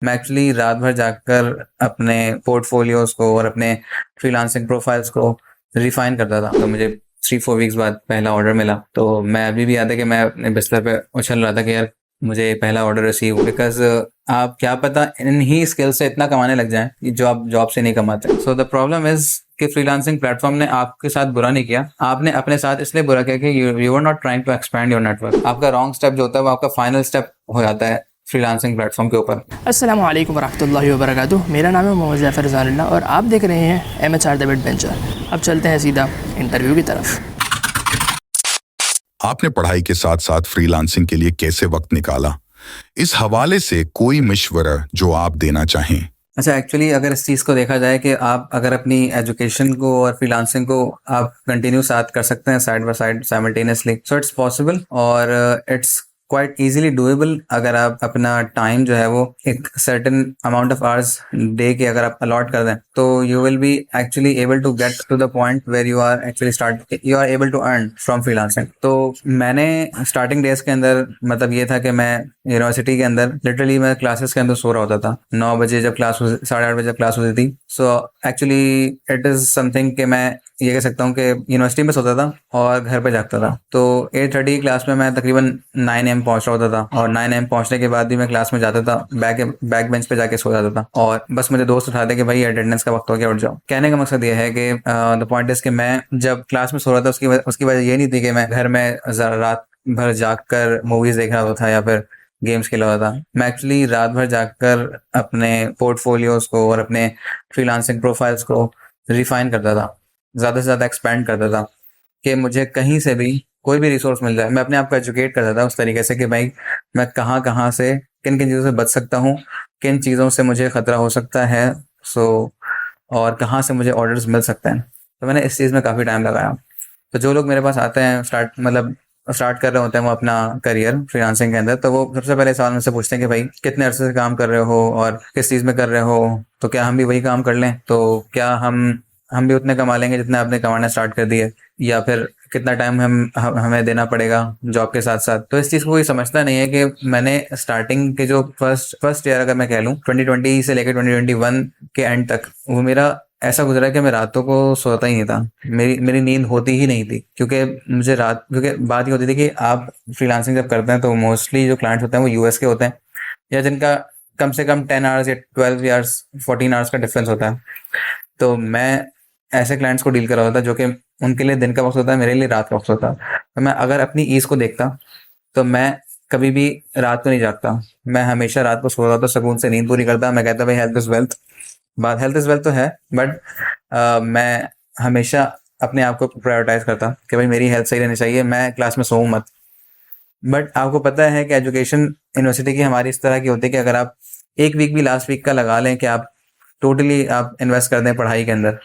मैं एक्चुअली रात भर जागकर अपने पोर्टफोलियोज को और अपने फ्रीलांसिंग प्रोफाइल्स को रिफाइन करता था। तो मुझे 3-4 वीक्स बाद पहला ऑर्डर मिला। तो मैं अभी भी याद है कि मैं अपने बिस्तर पे उछल रहा था कि यार मुझे पहला ऑर्डर रिसीव हो। बिकॉज आप क्या पता इन ही स्किल से इतना कमाने लग जाएं जो आप जॉब से नहीं कमाते। सो द प्रॉब्लम इज कि फ्रीलांसिंग प्लेटफॉर्म ने आपके साथ बुरा नहीं किया, आपने अपने साथ इसलिए बुरा किया कि you are not trying to expand your network. आपका रॉन्ग स्टेप जो होता है वो आपका फाइनल स्टेप हो जाता है फ्रीलांसिंग प्लेटफॉर्म के ऊपर। अस्सलाम वालेकुम वरहमतुल्लाहि वबरकातुह। मेरा नाम है मोहम्मद ज़फ़र ज़ानिल्लाह और आप देख रहे हैं MHR द एडवेंचर। अब चलते हैं सीधा इंटरव्यू की तरफ। आपने पढ़ाई के साथ साथ फ्रीलांसिंग के लिए कैसे वक्त निकाला? इस हवाले से कोई मशवरा जो आप देना चाहें। अच्छा, एक्चुअली अगर इस चीज़ को देखा जाए कि आप अगर अपनी एजुकेशन को और फ्रीलांसिंग को आप कंटिन्यू साथ कर सकते हैं side by side simultaneously, so it's possible और इट्स क्वाइट इजीली डूएबल। अगर आप अपना टाइम जो है वो एक certain amount of hours day के अगर आप अलॉट कर दें तो you will be actually able to get to the point where you are able to earn from freelancing. तो मैंने स्टार्टिंग डेज के अंदर मतलब ये था कि मैं यूनिवर्सिटी के अंदर लिटरली मैं क्लासेस के अंदर सो रहा होता था 9 बजे जब क्लास 8:30 बजे क्लास होती थी। So actually it is something कि मैं ये कह सकता हूँ कि यूनिवर्सिटी में सोता था और घर पे जागता था। तो 8:30 की क्लास में मैं तकरीबन 9 AM पहुंच रहा होता था और 9 AM पहुंचने के बाद भी मैं क्लास में जाता था, बैक बेंच पे जाके सो जाता था और बस मुझे दोस्त उठाते कि भाई अटेंडेंस का वक्त हो गया, उठ जाओ। कहने का मकसद ये है कि द पॉइंट इज कि मैं जब क्लास में सो रहा था उसकी वजह ये नहीं थी कि मैं घर में रात भर जाग कर मूवीज देख रहा होता था या फिर गेम्स खेला होता था। मैं एक्चुअली रात भर जागकर अपने पोर्टफोलियोज को और अपने फ्रीलांसिंग प्रोफाइल्स को रिफाइन करता था, ज़्यादा से ज़्यादा एक्सपेंड करता था कि मुझे कहीं से भी कोई भी रिसोर्स मिल जाए। मैं अपने आप को एजुकेट करता था उस तरीके से कि भाई मैं कहाँ कहाँ से किन किन चीज़ों से बच सकता हूँ, किन चीज़ों से मुझे ख़तरा हो सकता है, सो और कहाँ से मुझे ऑर्डर्स मिल सकते हैं। तो मैंने इस चीज़ में काफ़ी टाइम लगाया। तो जो लोग मेरे पास आते हैं स्टार्ट कर रहे होते हैं वो अपना करियर फ्रीलांसिंग के अंदर, तो वो सबसे पहले सवाल मुझसे पूछते हैं कि भाई कितने अरसे से काम कर रहे हो और किस चीज़ में कर रहे हो, तो क्या हम भी वही काम कर लें, तो क्या हम भी उतने कमा लेंगे जितने आपने कमाना स्टार्ट कर दिए, या फिर कितना टाइम हमें देना पड़ेगा जॉब के साथ साथ। तो इस चीज़ को कोई समझता नहीं है कि मैंने स्टार्टिंग के जो फर्स्ट ईयर अगर मैं कह लूँ 2020 से लेकर 2021 के एंड तक वो मेरा ऐसा गुजरा कि मैं रातों को सोता ही नहीं था। मेरी नींद होती ही नहीं थी क्योंकि बात ये होती थी कि आप फ्रीलांसिंग जब करते हैं तो मोस्टली जो क्लाइंट्स होते हैं वो यूएस के होते हैं या जिनका कम से कम 10 आवर्स या 12 आवर्स 14 आवर्स का डिफरेंस होता है। तो मैं ऐसे क्लाइंट्स को डील कर रहा होता जो कि उनके लिए दिन का वक्त होता है, मेरे लिए रात का वक्त होता है। तो मैं अगर अपनी ईज को देखता तो मैं कभी भी रात को नहीं जागता, मैं हमेशा रात को सो रहा था, सुकून से नींद पूरी करता। मैं कहता भाई हेल्थ इज वेल्थ, बात हेल्थ इज वेल्थ तो है, बट मैं हमेशा अपने आप को प्रायोरिटाइज करता कि भाई मेरी हेल्थ सही रहनी चाहिए, मैं क्लास में सोऊं मत। बट आपको पता है कि एजुकेशन यूनिवर्सिटी की हमारी इस तरह की होती है कि अगर आप एक वीक भी लास्ट वीक का लगा लें कि आप टोटली आप इन्वेस्ट कर दें पढ़ाई के अंदर,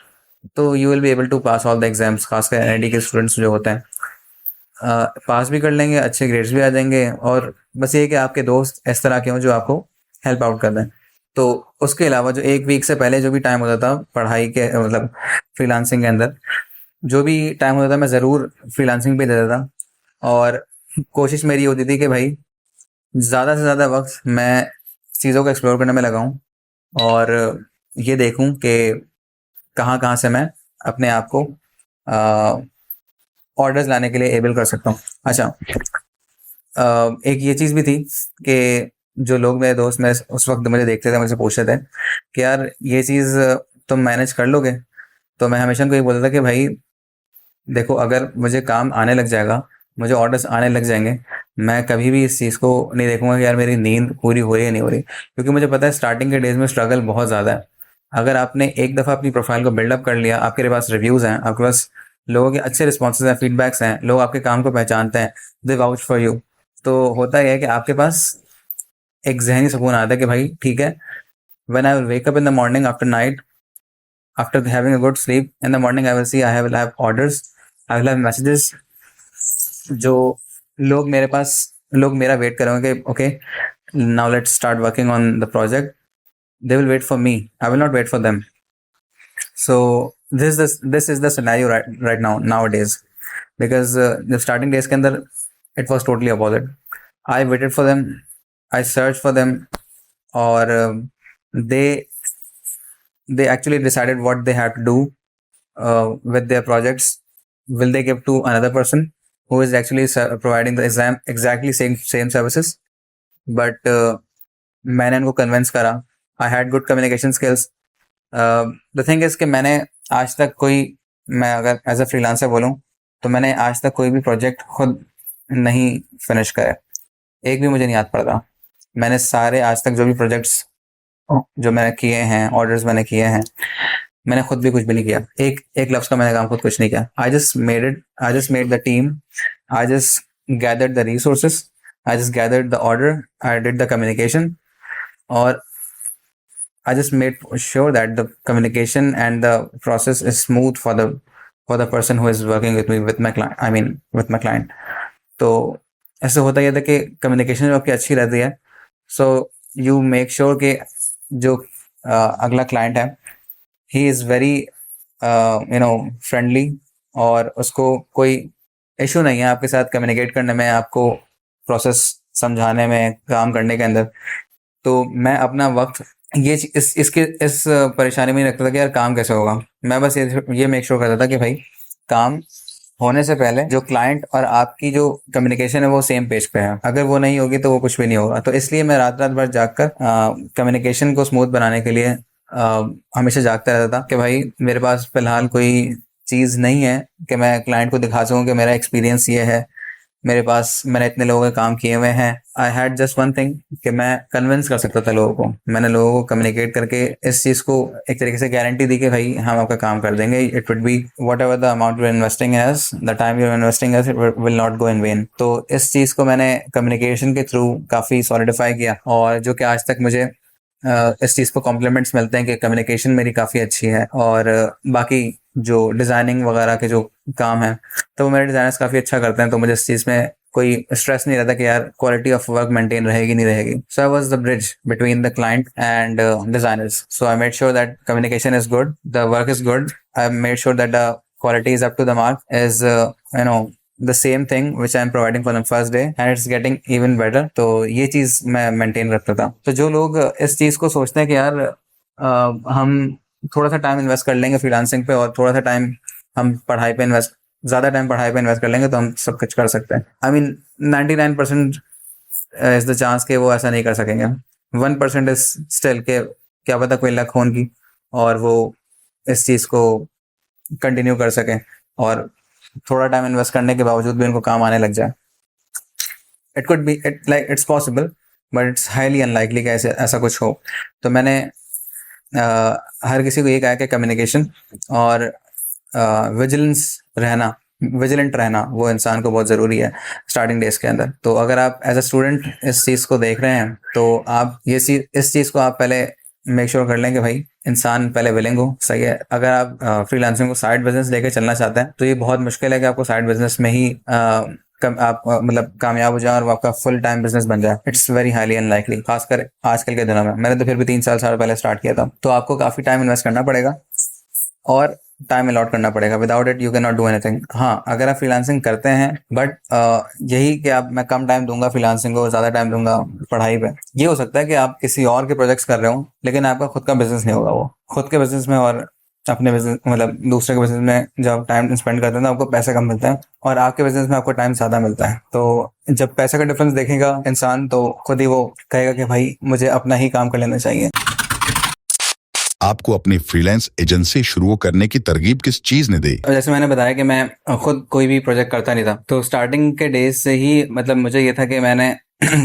तो you will be able to pass all the exams. खासकर एनआईटी के स्टूडेंट्स जो होते हैं पास भी कर लेंगे, अच्छे ग्रेड्स भी आ जाएंगे, और बस ये कि आपके दोस्त इस तरह के हों जो आपको हेल्प आउट कर दें। तो उसके अलावा जो एक वीक से पहले जो भी टाइम होता था पढ़ाई के मतलब फ्रीलांसिंग के अंदर जो भी टाइम होता था मैं ज़रूर फ्रीलांसिंग पे देता था। और कोशिश मेरी होती थी कि भाई ज़्यादा से ज़्यादा वक्त मैं चीज़ों को एक्सप्लोर करने में लगाऊं और ये देखूं कि कहाँ कहाँ से मैं अपने आप को ऑर्डर्स लाने के लिए एबल कर सकता हूँ। अच्छा, एक ये चीज़ भी थी कि जो लोग मेरे दोस्त मेरे उस वक्त मुझे देखते थे, मुझसे पूछते थे कि यार ये चीज़ तुम मैनेज कर लोगे। तो मैं हमेशा उनको ये बोलता था कि भाई देखो, अगर मुझे काम आने लग जाएगा, मुझे ऑर्डर्स आने लग जाएंगे, मैं कभी भी इस चीज़ को नहीं देखूंगा कि यार मेरी नींद पूरी हो रही है नहीं हो रही, क्योंकि मुझे पता है स्टार्टिंग के डेज में स्ट्रगल बहुत ज़्यादा है। अगर आपने एक दफ़ा अपनी प्रोफाइल को बिल्डअप कर लिया, आपके पास रिव्यूज़ हैं, आपके पास लोगों के अच्छे रिस्पॉन्सेज हैं, फीडबैक्स हैं, लोग आपके काम को पहचानते हैं, दे वाउच फॉर यू, तो होता यह है कि आपके पास एक जहनी सुकून आता है कि भाई ठीक है, when I will wake up in the morning after night, after having a good sleep in the morning, I will see I will have orders, I will have messages, जो लोग मेरा वेट करेंगे कि okay now let's start working on the project, they will wait for me, I will not wait for them. So this is the scenario right now days, because जब starting days के अंदर it was totally opposite. I waited for them, I search for them, और they they actually decided what they have to do with their projects. Will they give to another person who is actually providing the exactly same services? But मैंने उनको convince करा. I had good communication skills. The thing is कि मैंने आज तक मैं अगर as a freelancer बोलूँ तो मैंने आज तक कोई भी प्रोजेक्ट खुद नहीं फिनिश करा. एक भी मुझे नहीं याद पड़ता. मैंने सारे आज तक जो भी प्रोजेक्ट्स जो मैंने किए हैं, ऑर्डर्स मैंने किए हैं, मैंने खुद भी कुछ भी नहीं किया. एक लफ्ज़ का मैंने काम खुद कुछ नहीं किया. I just made the team. I just gathered the resources. I just gathered the order. I did the communication. और I just made sure that the communication and the process is smooth for the person who is working with me, with my client. I mean, with my client. तो ऐसे होता ये था कि communication आपकी अच्छी रहती है. So you make sure कि जो अगला क्लाइंट है, he is very friendly, और उसको कोई इशू नहीं है आपके साथ कम्युनिकेट करने में, आपको प्रोसेस समझाने में, काम करने के अंदर. तो मैं अपना वक्त इस परेशानी में नहीं रखता था कि यार काम कैसे होगा. मैं बस ये मेक श्योर करता था कि भाई काम होने से पहले जो क्लाइंट और आपकी जो कम्युनिकेशन है वो सेम पेज पे है. अगर वो नहीं होगी तो वो कुछ भी नहीं होगा. तो इसलिए मैं रात भर जागकर कम्युनिकेशन को स्मूथ बनाने के लिए हमेशा जागता रहता था कि भाई मेरे पास फिलहाल कोई चीज़ नहीं है कि मैं क्लाइंट को दिखा सकूँ कि मेरा एक्सपीरियंस ये है, मेरे पास मैंने इतने लोगों के काम किए हुए हैं. I had just one thing कि मैं कन्विंस कर सकता था लोगों को. मैंने लोगों को कम्युनिकेट करके इस चीज़ को एक तरीके से गारंटी दी कि भाई हम आपका काम कर देंगे. It would be whatever the amount you investing as, the time you investing as, it will not go in vain. तो इस चीज़ को मैंने कम्युनिकेशन के थ्रू काफ़ी सॉलिडिफाई किया, और जो कि आज तक मुझे इस चीज़ को कॉम्प्लीमेंट्स मिलते हैं कि कम्युनिकेशन मेरी काफ़ी अच्छी है. और बाकी जो डिज़ाइनिंग वगैरह के जो काम है तो वो मेरे डिज़ाइनर्स काफ़ी अच्छा करते हैं. तो मुझे इस चीज़ में कोई स्ट्रेस नहीं रहता कि यार क्वालिटी ऑफ वर्क मेंटेन रहेगी नहीं रहेगी. So I was the bridge between the client and designers. So I made sure that communication is good, the work is good. I made sure that the quality is up to the mark, is the same thing which I am providing for the first day, and it's getting even better. तो ये चीज़ मैं maintain रखता था. तो जो लोग इस चीज़ को सोचते हैं कि यार हम थोड़ा सा टाइम इन्वेस्ट कर लेंगे फ्रीलांसिंग पे और थोड़ा सा टाइम हम ज़्यादा टाइम पढ़ाई पे इन्वेस्ट कर लेंगे तो हम सब कुछ कर सकते हैं. I mean 99% is the chance कि वो ऐसा नहीं कर सकेंगे. 1% इज स्टिल के क्या पता कोई लक हो उनकी और वो इस चीज़ को कंटिन्यू कर सकें और थोड़ा टाइम इन्वेस्ट करने के बावजूद भी उनको काम आने लग जाए. It could be it's possible, but it's highly unlikely कि ऐसा कुछ हो. तो मैंने हर किसी को ये कहा कि कम्युनिकेशन और विजिलेंट रहना वो इंसान को बहुत ज़रूरी है स्टार्टिंग डेज के अंदर. तो अगर आप एज अ स्टूडेंट इस चीज़ को देख रहे हैं तो आप इस चीज़ को आप पहले मेक श्योर कर लें कि भाई इंसान पहले विलिंग हो. सही है. अगर आप फ्रीलांसिंग को साइड बिजनेस लेके चलना चाहते हैं तो ये बहुत मुश्किल है कि आपको साइड बिजनेस में ही आप मतलब कामयाब हो जाए और आपका फुल टाइम बिजनेस बन जाए. इट्स वेरी हाईली अनलाइकली, खासकर आजकल के दिनों में. मैंने तो फिर भी 3 साल पहले स्टार्ट किया था. तो आपको काफ़ी टाइम इन्वेस्ट करना पड़ेगा और टाइम अलॉट करना पड़ेगा. Without it you can not do anything. हाँ, अगर आप फ्रीलांसिंग करते हैं बट यही कि मैं कम टाइम दूंगा फ्रीलांसिंग को, ज़्यादा टाइम दूंगा पढ़ाई पे, ये हो सकता है कि आप किसी और के प्रोजेक्ट्स कर रहे हो लेकिन आपका खुद का बिजनेस नहीं होगा. वो खुद के बिजनेस में और अपने बिजनेस मतलब दूसरे के बिजनेस में जब टाइम स्पेंड करते हैं तो आपको पैसे कम मिलते हैं और आपके बिजनेस में आपको टाइम ज़्यादा मिलता है. तो जब पैसे का डिफरेंस देखेगा इंसान तो खुद ही वो कहेगा कि भाई मुझे अपना ही काम कर लेना चाहिए. आपको अपनी फ्रीलांस एजेंसी शुरू करने की तरगीब किस चीज ने दी? जैसे मैंने बताया कि मैं खुद कोई भी प्रोजेक्ट करता नहीं था. तो स्टार्टिंग के डेज से ही मतलब मुझे ये था कि मैंने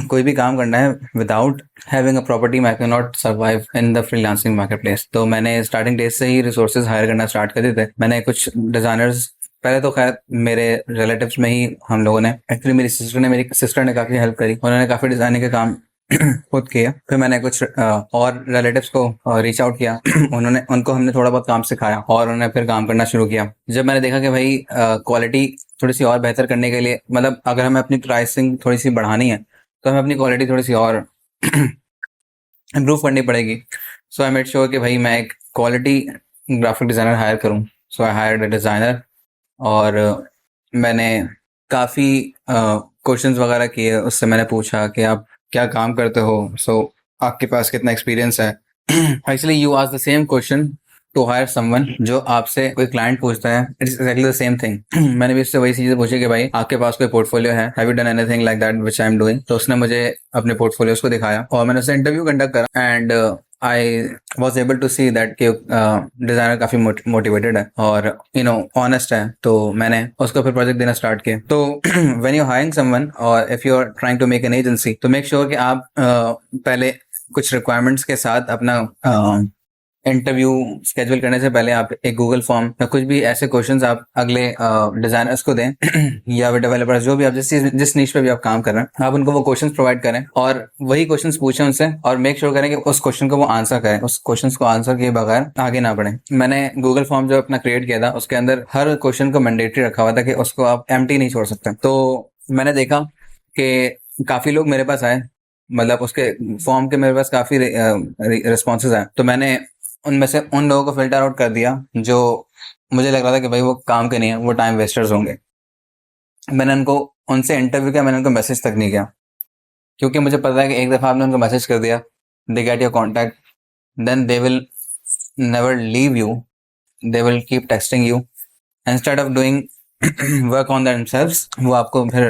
कोई भी काम करना है without having a proper team I can not survive in the freelancing market place. तो मैंने स्टार्टिंग डेज से ही रिसोर्सेज हायर करना स्टार्ट कर दिए थे. मैंने कुछ डिजाइनर्स पहले तो खैर मेरे रिलेटिव्स में ही हम लोगों ने एक्चुअली मेरी सिस्टर ने काफ़ी हेल्प करी. उन्होंने काफ़ी डिज़ाइनिंग के काम खुद किया. फिर मैंने कुछ और रिलेटिव्स को रीच आउट किया. उनको हमने थोड़ा बहुत काम सिखाया और उन्होंने फिर काम करना शुरू किया. जब मैंने देखा कि भाई क्वालिटी थोड़ी सी और बेहतर करने के लिए मतलब अगर हमें अपनी प्राइसिंग थोड़ी सी बढ़ानी है तो हमें अपनी क्वालिटी थोड़ी सी और इम्प्रूव करनी पड़ेगी. सो आई मेड श्योर कि भाई मैं एक क्वालिटी ग्राफिक डिज़ाइनर हायर करूँ. सो आई हायर्ड अ डिज़ाइनर और मैंने काफ़ी क्वेश्चंस वगैरह किए. उससे मैंने पूछा कि आप क्या काम करते हो. सो आपके पास कितना एक्सपीरियंस है। Actually you ask the same question to hire someone, जो आपसे कोई क्लाइंट पूछता है, it's exactly the same thing. मैंने भी उससे वही चीजें पूछी कि भाई आपके पास कोई पोर्टफोलियो है, have you done anything like that which I am doing. तो उसने मुझे अपने पोर्टफोलियोज को दिखाया और मैंने उससे इंटरव्यू कंडक्ट करा and I was able to see that कि डिजाइनर काफी मोटिवेटेड है और ऑनेस्ट है। तो मैंने उसको फिर प्रोजेक्ट देना स्टार्ट किया। तो व्हेन यू हायरिंग समवन और if you are trying to make an agency, तो मेक श्योर कि आप पहले कुछ रिक्वायरमेंट्स के साथ अपना इंटरव्यू स्केड्यूल करने से पहले आप एक गूगल फॉर्म या कुछ भी ऐसे क्वेश्चंस आप अगले डिजाइनर्स को दें या डेवलपर्स, जो भी आप जिस नीश पे भी आप काम कर रहे हैं, आप उनको वो क्वेश्चंस प्रोवाइड करें और वही क्वेश्चंस पूछें उनसे और मेक श्योर करें कि उस क्वेश्चन को वो आंसर करें, उस क्वेश्चंस को आंसर किए बगैर आगे ना बढ़े। मैंने गूगल फॉर्म जो अपना क्रिएट किया था उसके अंदर हर क्वेश्चन को मैंडेटरी रखा हुआ था कि उसको आप एम्प्टी नहीं छोड़ सकते। तो मैंने देखा कि काफी लोग मेरे पास आए, मतलब उसके फॉर्म के मेरे पास काफी रिस्पॉन्सेज आए। तो मैंने उनमें से उन लोगों को फिल्टर आउट कर दिया जो मुझे लग रहा था कि भाई वो काम के नहीं है, वो टाइम वेस्टर्स होंगे। मैंने उनसे इंटरव्यू किया, मैंने उनको मैसेज तक नहीं किया, क्योंकि मुझे पता है कि एक दफ़ा आपने उनको मैसेज कर दिया, they get your contact, then they will never leave you, they will keep texting you instead of doing work on themselves. वो आपको फिर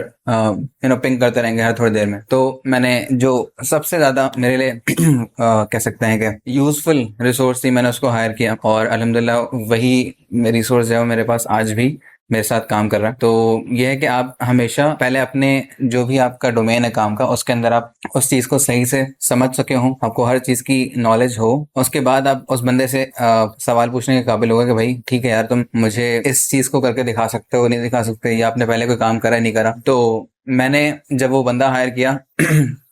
पिंग करते रहेंगे हर थोड़ी देर में। तो मैंने जो सबसे ज्यादा मेरे लिए कह सकते हैं कि यूजफुल रिसोर्स थी, मैंने उसको हायर किया और अल्हम्दुलिल्लाह वही रिसोर्स है वो मेरे पास आज भी मेरे साथ काम कर रहा है। तो ये है कि आप हमेशा पहले अपने जो भी आपका डोमेन है काम का, उसके अंदर आप उस चीज को सही से समझ सके हो, आपको हर चीज की नॉलेज हो, उसके बाद आप उस बंदे से सवाल पूछने के काबिल होगा कि भाई ठीक है यार, तुम मुझे इस चीज को करके दिखा सकते हो, नहीं दिखा सकते, या आपने पहले कोई काम करा नहीं करा। तो मैंने जब वो बंदा हायर किया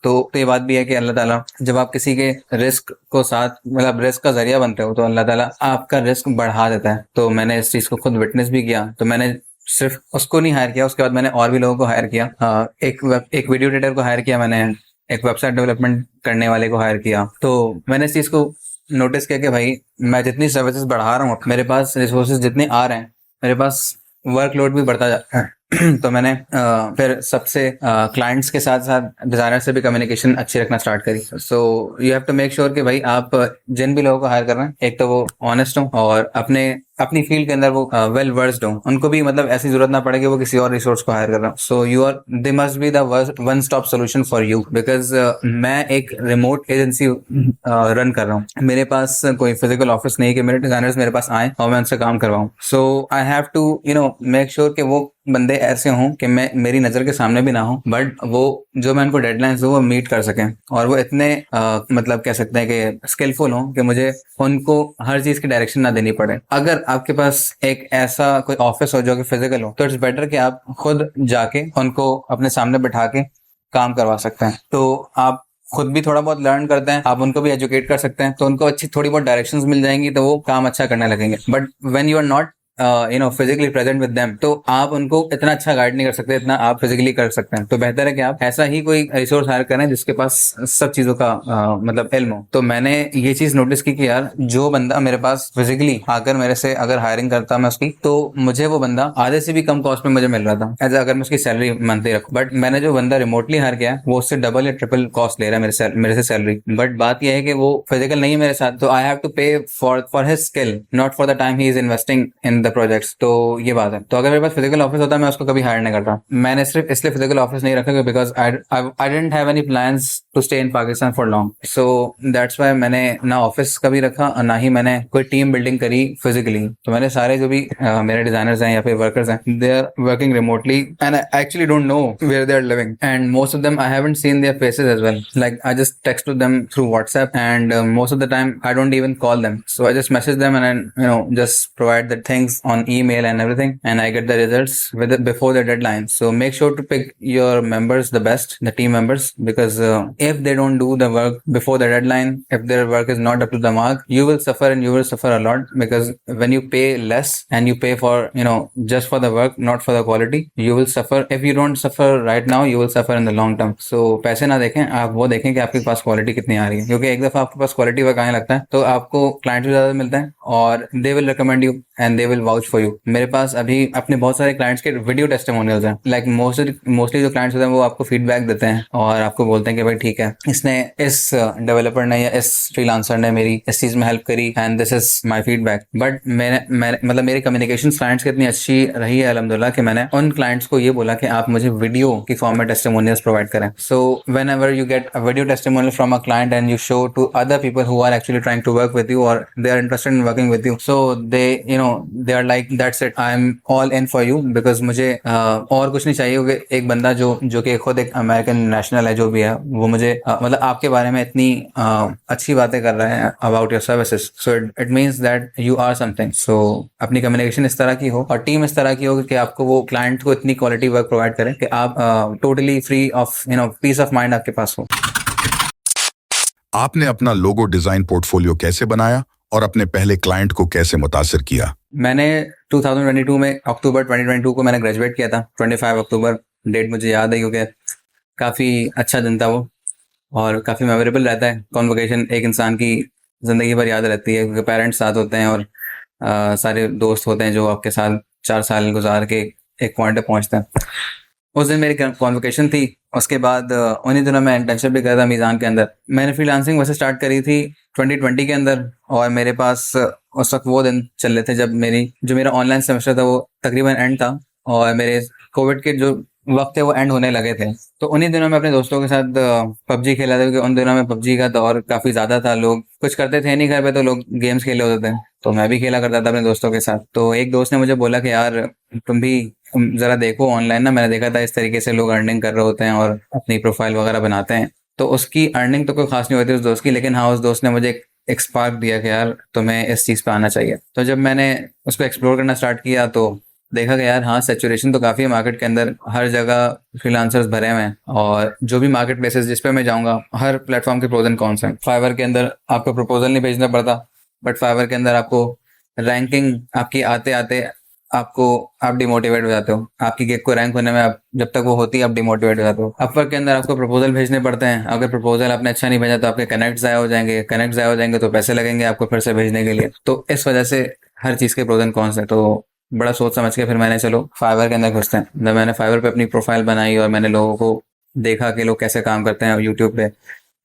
तो ये बात भी है कि अल्लाह ताला जब आप किसी के रिस्क को साथ, मतलब रिस्क का जरिया बनते हो, तो अल्लाह ताला आपका रिस्क बढ़ा देता है। तो मैंने इस चीज को खुद विटनेस भी किया। तो मैंने सिर्फ उसको नहीं हायर किया, उसके बाद मैंने और भी लोगों को हायर किया। एक वीडियो एडिटर को हायर किया मैंने, एक वेबसाइट डेवलपमेंट करने वाले को हायर किया। तो मैंने इस चीज को नोटिस किया कि भाई मैं जितनी सर्विसेज बढ़ा रहा हूँ, मेरे पास रिसोर्सेज जितने आ रहे हैं, मेरे पास वर्कलोड भी बढ़ता जा रहा है। तो मैंने फिर सबसे क्लाइंट्स के साथ साथ डिजाइनर से भी कम्युनिकेशन अच्छी रखना स्टार्ट करी। So you have to make sure कि भाई आप जिन भी लोगों को हायर कर रहे हैं, एक तो वो ऑनेस्ट हो और अपनी फील्ड के अंदर वो वेल वर्स्ड हो, उनको भी मतलब ऐसी जरूरत ना पड़े कि वो किसी और रिसोर्स को हायर कर रहा हो। So they must be the one stop solution for you, because मैं एक रिमोट एजेंसी रन कर रहा हूँ। मेरे पास कोई फिजिकल ऑफिस नहीं कि मेरे डिजाइनर्स मेरे पास आए और मैं उनसे काम करवाऊँ। So I have to make sure कि वो बंदे ऐसे हों कि मैं मेरी नजर के सामने भी ना हो, बट वो जो मैं उनको डेडलाइंस दूं वो मीट कर सकें, और वो इतने मतलब कह सकते हैं कि स्किलफुल हों कि मुझे उनको हर चीज की डायरेक्शन ना देनी पड़े। अगर आपके पास एक ऐसा कोई ऑफिस हो जो कि फिजिकल हो, तो इट्स बेटर कि आप खुद जाके उनको अपने सामने बिठा के काम करवा सकते हैं। तो आप खुद भी थोड़ा बहुत लर्न करते हैं, आप उनको भी एजुकेट कर सकते हैं, तो उनको अच्छी थोड़ी बहुत डायरेक्शंस मिल जाएंगी, तो वो काम अच्छा करने लगेंगे। But when you are not physically present with them, तो आप उनको इतना अच्छा गाइड नहीं कर सकते इतना आप फिजिकली कर सकते हैं। तो बेहतर है कि आप ऐसा ही कोई रिसोर्स हायर करें जिसके पास सब चीजों का मतलब इल्म हो। तो मैंने ये चीज नोटिस की कि यार जो बंदा मेरे पास फिजिकली आकर मेरे से अगर हायरिंग करता मैं उसकी, तो मुझे वो बंदा आधे से भी कम कॉस्ट में मुझे मिल रहा था एज अगर मैं उसकी सैलरी मंथली रखूं। बट मैंने जो बंदा रिमोटली हायर किया वो उससे डबल या ट्रिपल कॉस्ट ले रहा है मेरे से सैलरी। बट बात यह है कि वो फिजिकल नहीं है मेरे साथ, तो आई हैव टू पे for his skill, not for the time he is investing in the projects. तो ये बात है। तो अगर मेरे पास फिजिकल ऑफिस होता मैं उसको कभी हायर नहीं करता। मैंने सिर्फ इसलिए फिजिकल ऑफिस नहीं रखा because I didn't have any plans to stay in Pakistan for long. So that's why मैंने ना ऑफिस कभी रखा और ना ही मैंने कोई टीम बिल्डिंग करी फिजिकली। तो मैंने सारे जो भी मेरे डिजाइनर्स हैं या फिर वर्कर्स हैं, they are working remotely and I actually don't know where they are living, and most of them I haven't seen their faces as well. Like I just text to them through WhatsApp and most of the time I don't even call them. So I just message them and just provide the things on email and everything, and I get the results before the deadline. So make sure to pick your members the best, the team members, because if they don't do the work before the deadline, if their work is not up to the mark, you will suffer, and you will suffer a lot, because when you pay less and you pay for just for the work, not for the quality, you will suffer. If you don't suffer right now, you will suffer in the long term. So पैसे ना देखें, आप वो देखें कि आपके पास quality कितनी आ रही है, क्योंकि एक दफा आपके पास क्वालिटी वर्क आने लगता है तो आपको क्लाइंट भी ज्यादा मिलता है और they will recommend you and they will vouch for you. मेरे पास अभी अपने बहुत सारे क्लाइंट्स के वीडियो टेस्टिमोनियल्स हैं। लाइक मोस्टली जो क्लाइंट्स होते हैं वो आपको फीडबैक देते हैं और आपको बोलते हैं कि भाई ठीक है, इसने इस डेवलपर ने या इस फ्रीलांसर ने मेरी इस चीज में हेल्प करी and this is my feedback. But मतलब मेरी कम्युनिकेशन क्लाइंट्स की इतनी अच्छी रही है अल्हम्दुलिल्लाह कि मैंने उन क्लाइंट्स को ये बोला कि आप मुझे वीडियो की फॉर्म में टेस्टिमोनियल्स प्रोवाइड करें। So whenever you get a video testimonial from a client and you show to other people who are actually trying to work with you or they are interested in working with you, so they are like that's it, I am all in for you. Because मुझे और कुछ नहीं चाहिए क्योंकि एक बंदा जो कि खुद एक अमेरिकन नेशनल है जो भी है, वो मुझे मतलब आपके बारे में इतनी अच्छी बातें कर रहे हैं about your services, so it means that you are something. So अपनी कम्युनिकेशन इस तरह की हो और टीम इस तरह की हो कि आपको वो क्लाइंट को इतनी क्वालिटी वर्क प्रोवाइड करें कि आप totally free of peace of mind आपके पास हो। आपने अपना लोगो डिजाइन पोर्टफोलियो कैसे बनाया और अपने पहले क्लाइंट को कैसे मुतासिर किया? मैंने 2022 में अक्टूबर 2022 को मैंने ग्रेजुएट किया था। 25 अक्टूबर डेट मुझे याद है क्योंकि काफ़ी अच्छा दिन था वो और काफ़ी मेमोरेबल रहता है। कॉन्वोकेशन एक इंसान की ज़िंदगी भर याद रहती है क्योंकि पेरेंट्स साथ होते हैं और सारे दोस्त होते हैं जो आपके साथ 4 साल गुजार के एक पॉइंट पे पहुंचते हैं। उस दिन मेरी कॉन्वोकेशन थी। उसके बाद उन्हीं दिनों मैं इंटर्नशिप भी कर रहा था मीज़ान के अंदर। मैंने फ्रीलांसिंग वैसे स्टार्ट करी थी 2020 के अंदर और मेरे पास उस वक्त वो दिन चल रहे थे जब मेरा ऑनलाइन सेमेस्टर था वो तकरीबन एंड था और मेरे कोविड के जो वक्त थे वो एंड होने लगे थे। तो उन्हीं दिनों में अपने दोस्तों के साथ पबजी खेला था क्योंकि उन दिनों में पबजी का दौर काफ़ी ज़्यादा था। लोग कुछ करते थे नहीं घर पे तो लोग गेम्स खेले होते थे, तो मैं भी खेला करता था अपने दोस्तों के साथ। तो एक दोस्त ने मुझे बोला कि यार तुम भी ज़रा देखो ऑनलाइन ना, मैंने देखा था इस तरीके से लोग अर्निंग कर रहे होते हैं और अपनी प्रोफाइल वगैरह बनाते हैं। तो उसकी अर्निंग तो कोई खास नहीं होती उस दोस्त की, लेकिन हाँ उस दोस्त ने मुझे एक स्पार्क दिया कि यार तुम्हें इस चीज़ पे आना चाहिए। तो जब मैंने उसको एक्सप्लोर करना स्टार्ट किया तो देखा कि यार हाँ सैचुरेशन तो काफ़ी है मार्केट के अंदर, हर जगह फ्रीलांसर्स भरे हुए हैं और जो भी मार्केट प्लेसेस जिस पे मैं जाऊँगा हर प्लेटफॉर्म के प्रोज एंड कॉन्स हैं। फाइवर के अंदर आपको प्रपोजल नहीं भेजना पड़ता, बट फाइवर के अंदर आपको रैंकिंग आपकी आते आते आप डिमोटिवेट हो जाते हो। आपकी गिग को रैंक होने में आप जब तक वो होती है आप डिमोटिवेट हो जाते हो। अपवर्क के अंदर आपको प्रपोजल भेजने पड़ते हैं, अगर प्रपोजल आपने अच्छा नहीं भेजा तो आपके कनेक्ट ज़ाया हो जाएंगे तो पैसे लगेंगे आपको फिर से भेजने के लिए। तो इस वजह से हर चीज़ के प्रोज एंड कॉन्स हैं। तो बड़ा सोच समझ के फिर मैंने चलो फाइवर के अंदर घुसते हैं। जब मैंने फाइवर पे अपनी प्रोफाइल बनाई और मैंने लोगों को देखा कि लोग कैसे काम करते हैं और यूट्यूब पे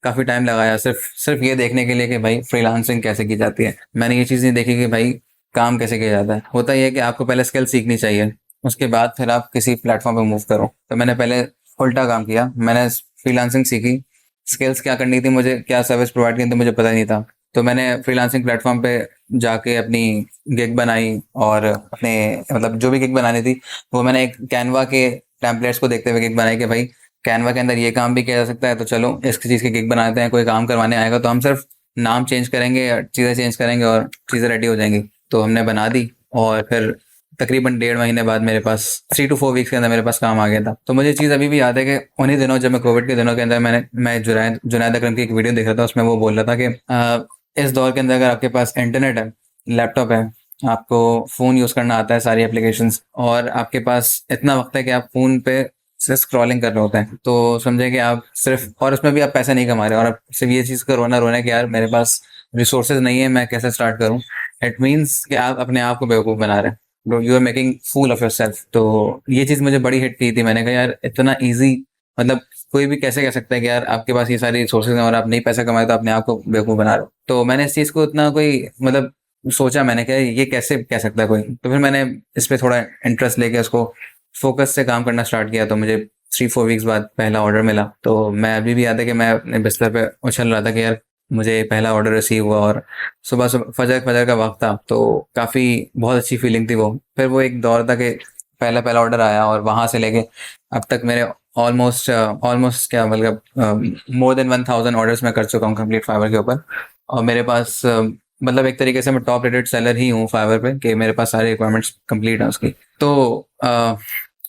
काफ़ी टाइम लगाया सिर्फ ये देखने के लिए कि भाई फ्रीलांसिंग कैसे की जाती है। मैंने ये चीज़ नहीं देखी कि भाई काम कैसे किया जाता है। होता यह है कि आपको पहले स्किल सीखनी चाहिए, उसके बाद फिर आप किसी प्लेटफॉर्म पे मूव करो। तो मैंने पहले उल्टा काम किया, मैंने फ्रीलांसिंग सीखी, स्किल्स क्या करनी थी मुझे, क्या सर्विस प्रोवाइड करनी थी मुझे पता नहीं था। तो मैंने फ्रीलांसिंग प्लेटफॉर्म पे जाके अपनी गिग बनाई और अपने मतलब जो भी गिग बनानी थी वो मैंने एक कैनवा के टेम्पलेट्स को देखते हुए गिग बनाई कि भाई कैनवा के अंदर ये काम भी किया जा सकता है, तो चलो इस चीज़ की गिग बनाते हैं। कोई काम करवाने आएगा तो हम सिर्फ नाम चेंज करेंगे, चीज़ें चेंज करेंगे और चीज़ें रेडी हो जाएंगी। तो हमने बना दी और फिर तकरीबन 1.5 महीने बाद मेरे पास 3 to 4 वीक्स के अंदर मेरे पास काम आ गया था। तो मुझे चीज़ अभी भी याद है कि उन्हीं दिनों जब मैं कोविड के दिनों के अंदर मैं जुनैद अकरम की एक वीडियो देख रहा था, उसमें वो बोल रहा था कि इस दौर के अंदर अगर आपके पास इंटरनेट है, लैपटॉप है, आपको फ़ोन यूज़ करना आता है सारी एप्लीकेशंस और आपके पास इतना वक्त है कि आप फ़ोन पे सिर्फ स्क्रॉलिंग कर रहे होते हैं, तो समझे कि आप सिर्फ और उसमें भी आप पैसा नहीं कमा रहे और आप सिर्फ ये चीज़ का रोना है कि यार मेरे पास रिसोर्सेज नहीं है, मैं कैसे स्टार्ट करूँ। इट मीन्स कि आप अपने आप को बेवकूफ़ बना रहे हैं, you are making fool of yourself. तो ये चीज़ मुझे बड़ी हिट की थी। मैंने कहा यार इतना ईजी, मतलब कोई भी कैसे कह सकता है कि यार आपके पास ये सारी रिसोर्सेज हैं और आप नहीं पैसा कमाए तो अपने आप को बेवकूफ़ बना रहे हो। तो मैंने इस चीज़ को इतना कोई मतलब सोचा, मैंने कहा ये कैसे कह सकता है कोई। तो फिर मैंने इस पर थोड़ा इंटरेस्ट लेके उसको फोकस से काम करना स्टार्ट किया। तो मुझे 3-4 वीक्स बाद पहला ऑर्डर मिला। तो मैं अभी भी याद है कि मैं अपने बिस्तर पे उछल रहा था कि यार मुझे पहला ऑर्डर रिसीव हुआ और सुबह फजर का वक्त था, तो काफ़ी बहुत अच्छी फीलिंग थी वो। फिर वो एक दौर था कि पहला ऑर्डर आया और वहाँ से लेके अब तक मेरे ऑलमोस्ट क्या मतलब मोर देन 1000 ऑर्डर्स मैं कर चुका हूँ कंप्लीट फाइवर के ऊपर। और मेरे पास मतलब एक तरीके से मैं टॉप रेटेड सेलर ही हूँ फाइवर पे कि मेरे पास सारे रिक्वायरमेंट्स कंप्लीट हैं उसकी। तो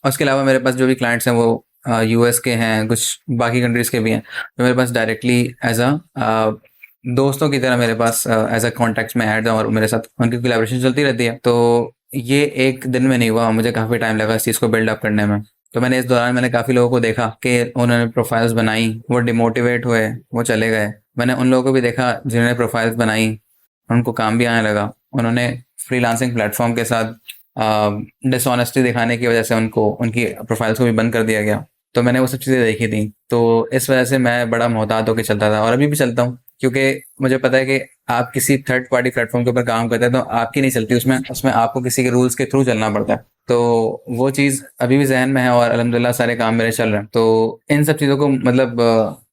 उसके अलावा मेरे पास जो भी क्लाइंट्स हैं वो यूएस के हैं, कुछ बाकी कंट्रीज़ के भी हैं। तो मेरे पास डायरेक्टली एज अ दोस्तों की तरह मेरे पास एज अ कॉन्टैक्ट्स में ऐड हैं और मेरे साथ उनकी कोलैबोरेशन चलती रहती है। तो ये एक दिन में नहीं हुआ, मुझे काफ़ी टाइम लगा इस चीज़ को बिल्डअप करने में। तो मैंने इस दौरान मैंने काफ़ी लोगों को देखा कि उन्होंने प्रोफाइल्स बनाई, वो डिमोटिवेट हुए, वो चले गए। मैंने उन लोगों को भी देखा जिन्होंने प्रोफाइल्स बनाई, उनको काम भी आने लगा उन्होंने फ्रीलांसिंग प्लेटफॉर्म के साथ डिसऑनेस्टी दिखाने की वजह से उनको उनकी प्रोफाइल्स को भी बंद कर दिया गया। तो मैंने वो सब चीज़ें देखी थी, तो इस वजह से मैं बड़ा मोहतात होकर चलता था और अभी भी चलता हूँ, क्योंकि मुझे पता है कि आप किसी थर्ड पार्टी प्लेटफॉर्म के ऊपर काम करते हैं तो आपकी नहीं चलती, उसमें उसमें आपको किसी के रूल्स के थ्रू चलना पड़ता है। तो वो चीज़ अभी भी जहन में है और अल्हम्दुलिल्लाह सारे काम मेरे चल रहे हैं। तो इन सब चीज़ों को मतलब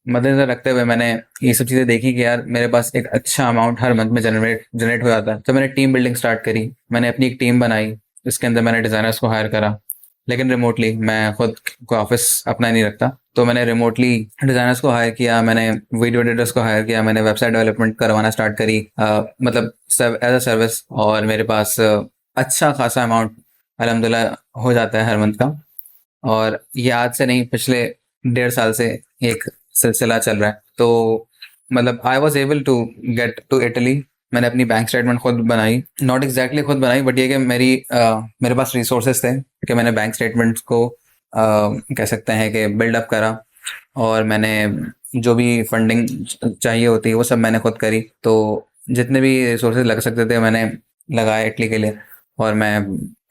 मद्देनजर रखते हुए मैंने ये सब चीज़ें देखी कि यार मेरे पास एक अच्छा अमाउंट हर मंथ में जनरेट हो जाता है। तो मैंने टीम बिल्डिंग स्टार्ट करी, मैंने अपनी एक टीम बनाई, इसके अंदर मैंने डिज़ाइनर्स को हायर करा, लेकिन रिमोटली। मैं खुद को ऑफिस अपना नहीं रखता, तो मैंने रिमोटली डिज़ाइनर्स को हायर किया, मैंने वीडियो एडिटर्स को हायर किया, मैंने वेबसाइट डेवलपमेंट करवाना स्टार्ट करी, मतलब एज अ सर्विस। और मेरे पास अच्छा खासा अमाउंट अल्हम्दुलिल्लाह हो जाता है हर मंथ का। और ये आज से नहीं, पिछले 1.5 साल से एक सिलसिला चल रहा है। तो मतलब I was able to get to Italy. मैंने अपनी बैंक स्टेटमेंट खुद बनाई, नॉट एग्जैक्टली खुद बनाई, बट ये कि मेरे पास रिसोर्सेज थे कि मैंने बैंक स्टेटमेंट्स को कह सकते हैं कि बिल्डअप करा, और मैंने जो भी फंडिंग चाहिए होती है वो सब मैंने खुद करी। तो जितने भी रिसोर्सेज लग सकते थे मैंने लगाए इटली के लिए, और मैं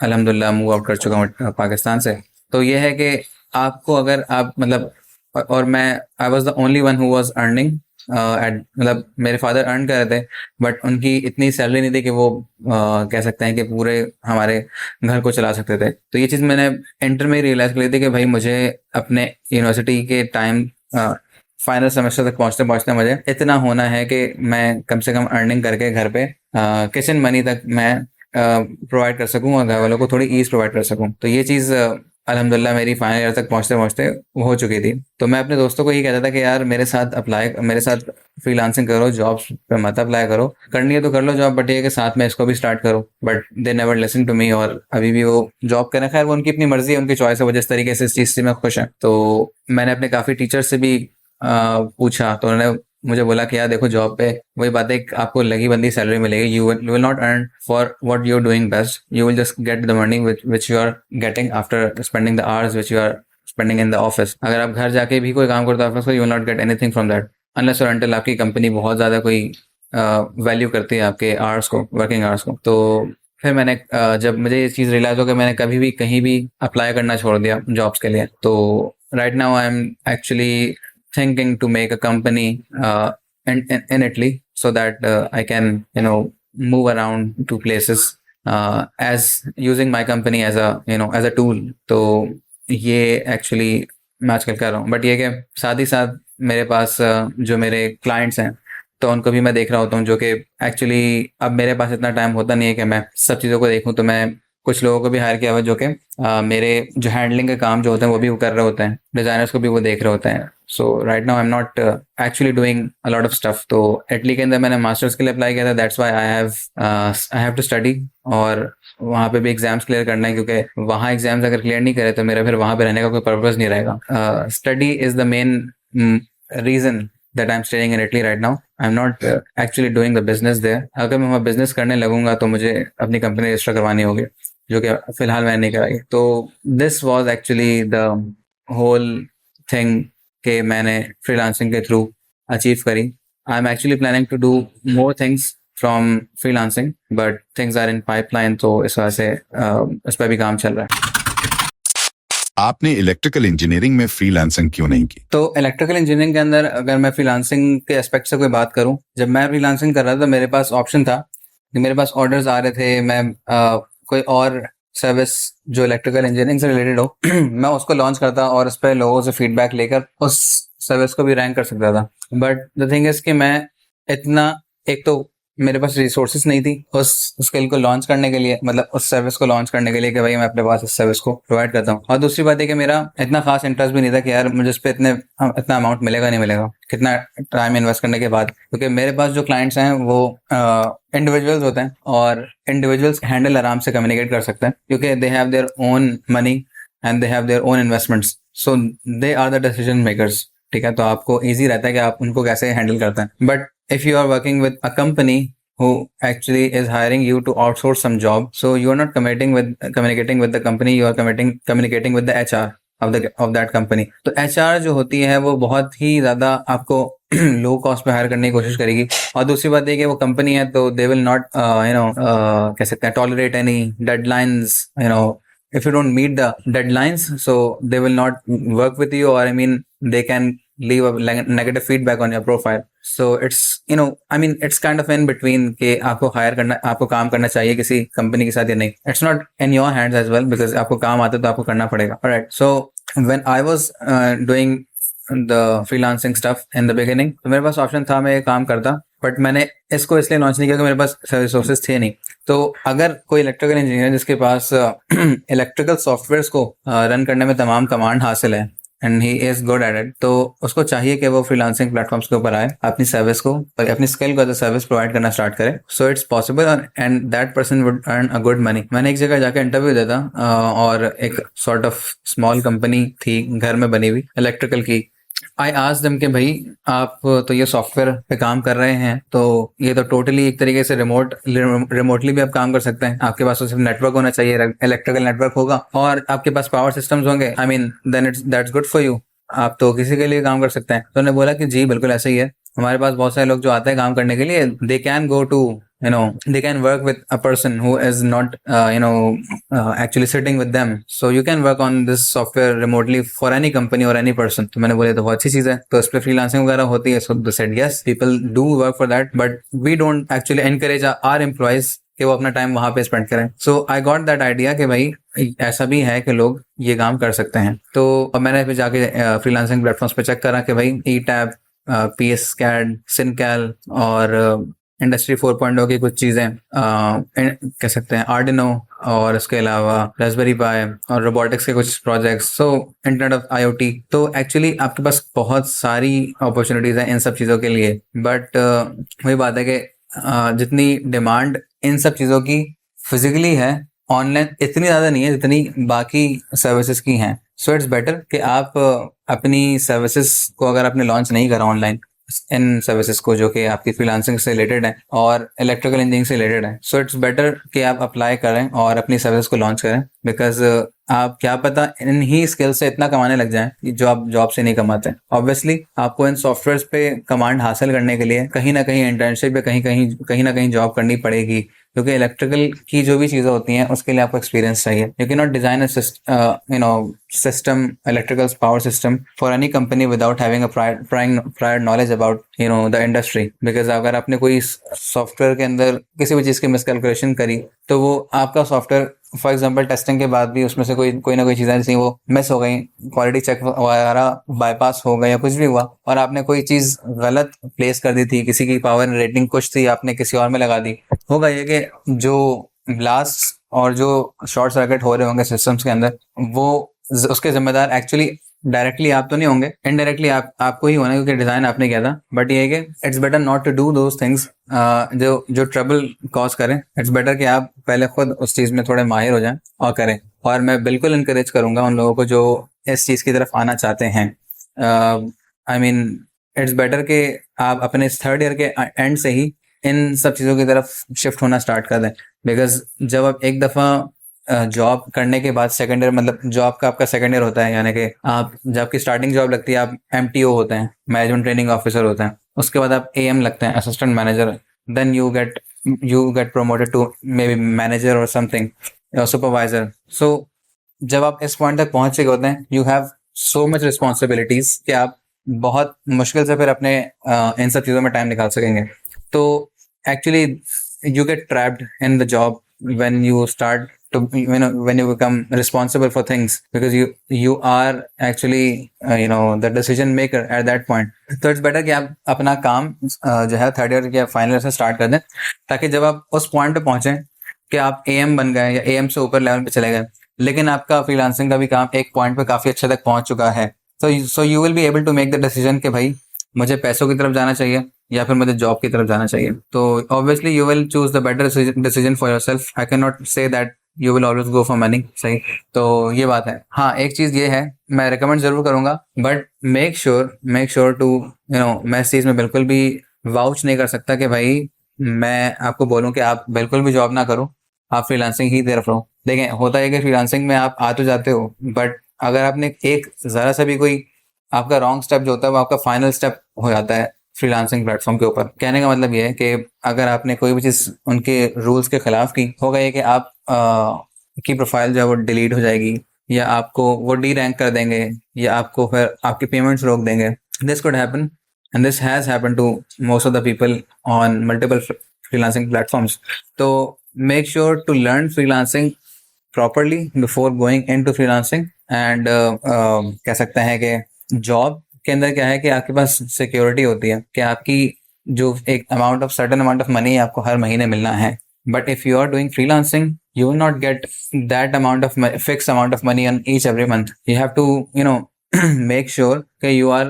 अल्हम्दुलिल्लाह मूव आउट कर चुका हूँ पाकिस्तान से। तो ये है कि आपको अगर आप मतलब, और मैं I was the only one who was earning मतलब मेरे फादर अर्न कर रहे थे, बट उनकी इतनी सैलरी नहीं थी कि वो कह सकते हैं कि पूरे हमारे घर को चला सकते थे। तो ये चीज़ मैंने इंटर में रियलाइज़ कर ली थी कि भाई मुझे अपने यूनिवर्सिटी के टाइम फाइनल सेमेस्टर तक पहुँचते पहुँचते मुझे इतना होना है कि मैं कम से कम अर्निंग करके घर पे किचन मनी तक मैं प्रोवाइड कर सकूं और घर वालों को थोड़ी ईज प्रोवाइड कर सकूं। तो ये चीज़ अल्हम्दुलिल्लाह मेरी फाइनल ईयर तक पहुँचते पहुँचते वो हो चुकी थी। तो मैं अपने दोस्तों को यही कहता था कि यार मेरे साथ फ्रीलांसिंग करो, जॉब्स पे मत अप्लाई करो, करनी है तो कर लो जॉब, बट ये कि साथ में इसको भी स्टार्ट करो। But they never listen to me, और अभी भी वो जॉब करें। खैर वो उनकी अपनी मर्जी है, उनकी चॉइस है, वो जिस तरीके से इस चीज़ से मैं खुश है। तो मैंने अपने काफ़ी टीचर से भी पूछा, तो उन्होंने मुझे बोला कि यार देखो जॉब पे वही बात है, आपको लगी बंदी सैलरी मिलेगी, you will not earn for what you are doing best, you will just get the money which you are getting after spending the hours which you are spending in the office. अगर आप घर जाके भी कोई काम करते हो office को, you will not get anything from that unless और अनटिल आपकी कंपनी बहुत ज़्यादा कोई वैल्यू करती है आपके आवर्स को, वर्किंग आवर्स को। तो फिर मैंने जब मुझे ये चीज़ रियलाइज़ हो कि मैंने कभी भी कहीं भी अप्लाई करना छोड़ दिया जॉब्स के लिए, तो right now I am actually thinking to make a company in Italy, so that I can move around to places as using my company as a tool. तो ये actually मैं आजकल कर रहा हूँ, बट ये कि साथ ही साथ मेरे पास जो मेरे क्लाइंट्स हैं तो उनको भी मैं देख रहा होता हूँ, जो कि एक्चुअली अब मेरे पास इतना टाइम होता नहीं है कि मैं सब चीज़ों को देखूँ। तो मैं कुछ लोगों को भी हायर किया हुआ जो कि मेरे जो हैंडलिंग के काम जो होते हैं वो भी वो कर रहे होते हैं, डिज़ाइनर्स को भी वो देख रहे होते हैं। So right now I am not actually doing a lot of stuff. तो इटली के अंदर मैंने मास्टर्स के लिए अप्लाई किया था, that's why I have to study, और वहाँ पे भी एग्जाम्स क्लियर करना है, क्योंकि वहाँ एग्जाम्स अगर क्लियर नहीं करे तो मेरा फिर वहाँ पे रहने का कोई पर्पज़ नहीं रहेगा। Study is the main reason that I'm staying in Italy right now. I'm not actually doing the business there. अगर मैं बिजनेस करने लगूंगा तो मुझे अपनी कंपनी रजिस्टर करवानी होगी, जो कि फिलहाल मैंने नहीं कराई। तो this was actually the whole thing कि मैंने फ्रीलांसिंग के थ्रू अचीव करी। I am actually planning to do more things from freelancing, but things are in pipeline, तो इस वजह से इस पर भी काम चल रहा है। आपने इलेक्ट्रिकल इंजीनियरिंग में फ्रीलांसिंग क्यों नहीं की? तो इलेक्ट्रिकल इंजीनियरिंग के अंदर अगर मैं फ्रीलांसिंग के एस्पेक्ट से कोई बात करूं, जब मैं फ्रीलांसिंग कर रहा था तो मेरे पास ऑप्शन था कि मेरे पास ऑर्डर्स आ रहे थे, मैं कोई और सर्विस जो इलेक्ट्रिकल इंजीनियरिंग से रिलेटेड हो मैं उसको लॉन्च करता और उस पर लोगों से फीडबैक लेकर उस सर्विस को भी रैंक कर सकता था। बट द थिंग इज कि मैं इतना, एक तो मेरे पास रिसोर्सेज नहीं थी उस स्किल को लॉन्च करने के लिए, मतलब उस सर्विस को लॉन्च करने के लिए कि भाई मैं अपने पास इस सर्विस को प्रोवाइड करता हूँ। और दूसरी बात है कि मेरा इतना खास इंटरेस्ट भी नहीं था कि यार मुझे इस पर इतना अमाउंट मिलेगा नहीं मिलेगा, कितना टाइम इन्वेस्ट करने के बाद, क्योंकि मेरे पास जो क्लाइंट्स हैं वो इंडिविजुअल्स होते हैं और इंडिविजुअल्स हैंडल आराम से कम्युनिकेट कर सकते हैं, क्योंकि they have their own money and they have their own investments, so they are the decision makers. ठीक है, तो आपको ईजी रहता है कि आप उनको कैसे हैंडल करते हैं। But if you are working with a company who actually is hiring you to outsource some job, so you are not communicating with the company, you are communicating with the HR, of that company. तो HR जो होती है वो बहुत ही ज़्यादा आपको low cost पे higher करने की कोशिश करेगी। और दूसरी बात ये कि वो कंपनी है तो दे विल नॉट कह सकते हैं tolerate any deadlines, if you don't meet the deadlines, so they will not work with you, or I mean they can leave a negative feedback on your profile. So it's it's kind of in between कि आपको काम करना चाहिए किसी company के साथ या नहीं। It's not in your hands as well because आपको काम आता है तो आपको करना पड़ेगा। Alright, so when I was doing the freelancing stuff in the beginning, तो मेरे पास ऑप्शन था मैं ये काम करता, बट मैंने इसको इसलिए लॉन्च नहीं किया कि मेरे पास रिसोर्सेज थे नहीं। तो अगर कोई इलेक्ट्रिकल इंजीनियर है जिसके पास इलेक्ट्रिकल सॉफ्टवेयर्स को रन करने में तमाम कमांड हासिल है and he is good at it, तो उसको चाहिए कि वो फ्रीलांसिंग प्लेटफॉर्म्स के ऊपर आए, अपनी सर्विस को अपनी स्किल को एज अ सर्विस प्रोवाइड करना स्टार्ट करे। सो it's possible and that person would earn a good money. मैंने एक जगह जाकर इंटरव्यू दिया था और एक सॉर्ट ऑफ स्मॉल कंपनी थी घर में बनी हुई इलेक्ट्रिकल की। आई आस्क्ड देम कि भाई आप तो ये सॉफ्टवेयर पे काम कर रहे हैं तो ये तो टोटली एक तरीके से रिमोटली भी आप काम कर सकते हैं। आपके पास तो सिर्फ नेटवर्क होना चाहिए, इलेक्ट्रिकल नेटवर्क होगा और आपके पास पावर सिस्टम्स होंगे, I mean then that's good for you, आप तो किसी के लिए काम कर सकते हैं। तो उन्होंने बोला कि जी बिल्कुल ऐसा ही है, हमारे पास बहुत सारे लोग जो आते हैं काम करने के लिए, they can go to they can work with a person who is not actually sitting with them, so you can work on this software remotely for any company or any person। तो मैंने बोला तो बहुत अच्छी चीज है, तो इस पे फ्रीलांसिंग वगैरह होती है। so they said yes, people do work for that, but we don't actually encourage our employees कि वो अपना टाइम वहां पे स्पेंड करें। सो आई गॉट दैट आइडिया कि भाई ऐसा भी है कि लोग ये काम कर सकते हैं। तो अब मैंने फिर जाके फ्रीलांसिंग प्लेटफॉर्म्स पे चेक करा कि भाई ईटैप, PSCAD, सिनकैल और इंडस्ट्री 4.0 की कुछ चीज़ें कह सकते हैं, आर्डिनो और उसके अलावा रास्पबेरी पाई और रोबोटिक्स के कुछ projects, so internet of IoT। तो एक्चुअली आपके पास बहुत सारी अपॉर्चुनिटीज़ हैं इन सब चीज़ों के लिए, बट वही बात है कि जितनी डिमांड इन सब चीज़ों की फिजिकली है, ऑनलाइन इतनी ज़्यादा नहीं है जितनी बाकी सर्विसेज की हैं। सो इट्स बेटर कि आप अपनी सर्विसेज को अगर आपने लॉन्च नहीं करा ऑनलाइन, इन सर्विसेज को जो कि आपकी फ्रीलांसिंग से रिलेटेड है और इलेक्ट्रिकल इंजीनियरिंग से रिलेटेड है, सो इट्स बेटर कि आप अप्लाई करें और अपनी सर्विस को लॉन्च करें, बिकॉज आप क्या पता इन ही स्किल से इतना कमाने लग जाएं जो आप जॉब से नहीं कमाते। ऑब्वियसली आपको इन सॉफ्टवेयर पे कमांड हासिल करने के लिए कहीं ना कहीं इंटर्नशिप या कहीं ना कहीं जॉब करनी पड़ेगी, क्योंकि इलेक्ट्रिकल की जो भी चीज़ें होती हैं उसके लिए आपको एक्सपीरियंस चाहिए। You can not design system, electrical power system for any company without having a prior knowledge about the industry, because अगर आपने कोई सॉफ्टवेयर के अंदर किसी भी चीज़ की मिसकैलकुलेशन करी तो वो आपका सॉफ्टवेयर फॉर एग्जांपल टेस्टिंग के बाद भी उसमें से कोई ना कोई चीज़ें जैसे वो मिस हो गई, क्वालिटी चेक वगैरह बाईपास हो गया या कुछ भी हुआ और आपने कोई चीज़ गलत प्लेस कर दी थी, किसी की पावर रेटिंग कुछ थी आपने किसी और में लगा दी, होगा ये कि जो ब्लास्ट और जो शॉर्ट सर्किट हो रहे होंगे सिस्टम्स के अंदर वो उसके जिम्मेदार एक्चुअली डायरेक्टली आप तो नहीं होंगे, इनडायरेक्टली आपको ही होना, क्योंकि डिजाइन आपने किया था। बट ये है कि it's better not to do those things जो ट्रबल कॉज करें। इट्स बेटर कि आप पहले खुद उस चीज में थोड़े माहिर हो जाएं और करें। और मैं बिल्कुल इनकरेज करूंगा उन लोगों को जो इस चीज की तरफ आना चाहते हैं। आई मीन इट्स बेटर कि आप अपने थर्ड ईयर के एंड से ही इन सब चीज़ों की तरफ शिफ्ट होना स्टार्ट कर दें, बिकॉज जब आप एक दफ़ा जॉब करने के बाद सेकंड ईयर, मतलब जॉब का आपका सेकंड ईयर होता है, यानी कि आप जब आपकी स्टार्टिंग जॉब लगती है आप MTO होते हैं, मैनेजमेंट ट्रेनिंग ऑफिसर होते हैं, उसके बाद आप AM लगते हैं, assistant manager, then you get promoted to maybe manager और समथिंग, सुपरवाइजर। सो जब आप इस पॉइंट तक पहुंच चुके होते हैं, you have so much responsibilities कि आप बहुत मुश्किल से फिर अपने इन सब चीज़ों में टाइम निकाल सकेंगे। तो actually you get trapped in the job when you start to when you become responsible for things, because you are actually the decision maker at that point. तो इट्स बेटर कि आप अपना काम जो है थर्ड ईयर या final year से start कर दें, ताकि जब आप उस पॉइंट पे पहुंचे कि आप AM बन गए या AM से ऊपर लेवल पे चले गए, लेकिन आपका फ्रीलांसिंग का भी काम एक पॉइंट पे काफी अच्छे तक पहुंच चुका है, so you will be able to make the decision कि भाई मुझे पैसों की तरफ जाना चाहिए या फिर मुझे जॉब की तरफ जाना चाहिए। तो obviously you will choose the better decision for yourself. I can not say that you will always go for money, सही। तो ये बात है। हाँ, एक चीज ये है, मैं रिकमेंड जरूर करूंगा, बट मेक श्योर टू मैं इस चीज में बिल्कुल भी वाउच नहीं कर सकता कि भाई मैं आपको बोलूं कि आप बिल्कुल भी जॉब ना करो, आप फ्रीलांसिंग ही तरफ रहो। देखें, होता है कि फ्रीलांसिंग में आप आ तो जाते हो, बट अगर आपने एक ज़रा सा भी कोई आपका रॉन्ग स्टेप जो होता है वो आपका फाइनल स्टेप हो जाता है फ्रीलांसिंग प्लेटफॉर्म के ऊपर। कहने का मतलब ये है कि अगर आपने कोई भी चीज़ उनके रूल्स के खिलाफ की, होगा ये कि आप की प्रोफाइल जो है वो डिलीट हो जाएगी, या आपको वो डी रैंक कर देंगे, या आपको फिर आपकी पेमेंट्स रोक देंगे। This could happen and this has happen to most of the people on multiple freelancing platforms. तो make sure to learn freelancing properly before going into freelancing. And कह सकते हैं कि जॉब के अंदर क्या है कि आपके पास सिक्योरिटी होती है कि आपकी जो एक amount of certain amount of money आपको हर महीने मिलना है। But if you are doing freelancing you will not get that amount of fixed amount of money on each every month. You have to make sure that you are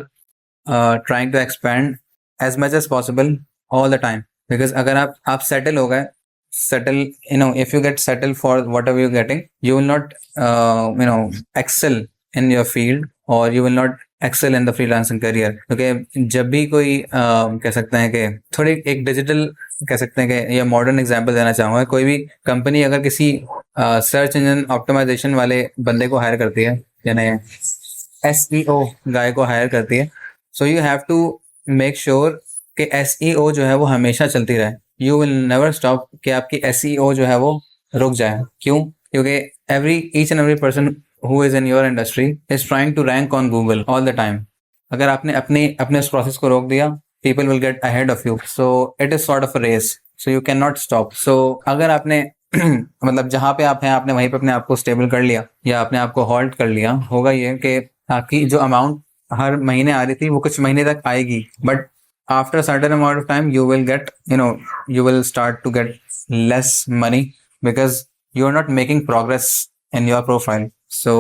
trying to expand as much as possible all the time, because अगर आप settle हो गए, settle, if you get settled for whatever you're getting, you will not excel in your field, or you will not excel in the freelancing career. क्योंकि जब भी कोई कह सकते हैं कि थोड़ी एक डिजिटल कह सकते हैं कि या मॉडर्न एग्जांपल देना चाहूँगा, कोई भी कंपनी अगर किसी सर्च इंजन ऑप्टिमाइजेशन वाले बंदे को हायर करती है, यानी SEO गाय को हायर करती है, so you have to make sure कि SEO जो है वो हमेशा चलती रहे। यू विल नेवर स्टॉप कि आपकी SEO जो है वो रुक जाए। क्यों? क्योंकि each and every person who is in your industry is trying to rank on Google all the time. अगर आपने अपने उस प्रोसेस को रोक दिया, people will get ahead of you. So it is sort of a race. So you cannot stop. So अगर आपने मतलब जहाँ पे आप हैं आपने वहीं पे अपने आप को स्टेबल कर लिया या अपने आप को हॉल्ट कर लिया, होगा ये कि आपकी जो अमाउंट हर महीने आ रही थी वो कुछ महीने तक आएगी, but after a certain amount of time you will get you will start to get less money because you are not making progress in your profile. So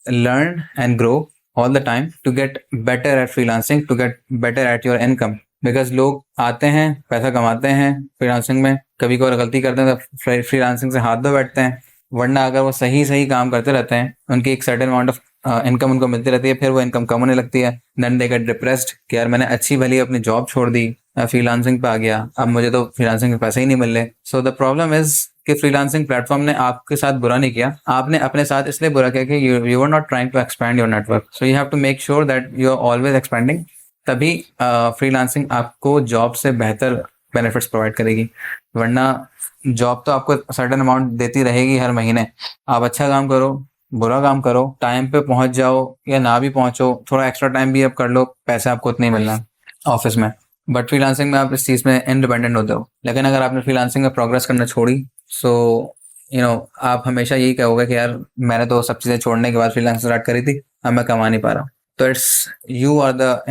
learn and grow all the time to get better at freelancing, to get better at your income. Because लोग आते हैं, पैसा कमाते हैं freelancing में, कभी कोई गलती करते हैं तो फ्रीलांसिंग से हाथ धो बैठते हैं, वरना अगर वो सही काम करते रहते हैं, उनकी एक सर्टेन अमाउंट ऑफ इनकम उनको मिलती रहती है, फिर वो इनकम कम होने लगती है, देन दे गेट डिप्रेस्ड कि यार मैंने अच्छी भली अपनी जॉब छोड़ दी, फ्रीलांसिंग पे आ गया, अब मुझे तो फ्रीलांसिंग के पैसे ही नहीं मिल रहे। सो द प्रॉब्लम इज कि फ्रीलांसिंग प्लेटफॉर्म ने आपके साथ बुरा नहीं किया, आपने अपने साथ इसलिए बुरा किया कि you are not trying to expand your network. So you have to make sure that you are always expanding, तभी फ्रीलांसिंग आपको जॉब से बेहतर बेनिफिट्स प्रोवाइड करेगी। वरना जॉब तो आपको सर्टेन अमाउंट देती रहेगी हर महीने, आप अच्छा काम करो बुरा काम करो, टाइम पे पहुंच जाओ या ना भी पहुंचो, थोड़ा एक्स्ट्रा टाइम भी आप कर लो, पैसा आपको उतना ही मिलना ऑफिस में। बट फ्रीलांसिंग में आप इस चीज़ में इंडिपेंडेंट होते हो। लेकिन अगर आपने फ्रीलांसिंग में प्रोग्रेस करना छोड़ी, सो आप हमेशा यही कहोगे कि यार मैंने तो सब चीज़ें छोड़ने के बाद फ्रीलांसिंग स्टार्ट करी थी, अब मैं कमा नहीं पा रहा। तो it's you are the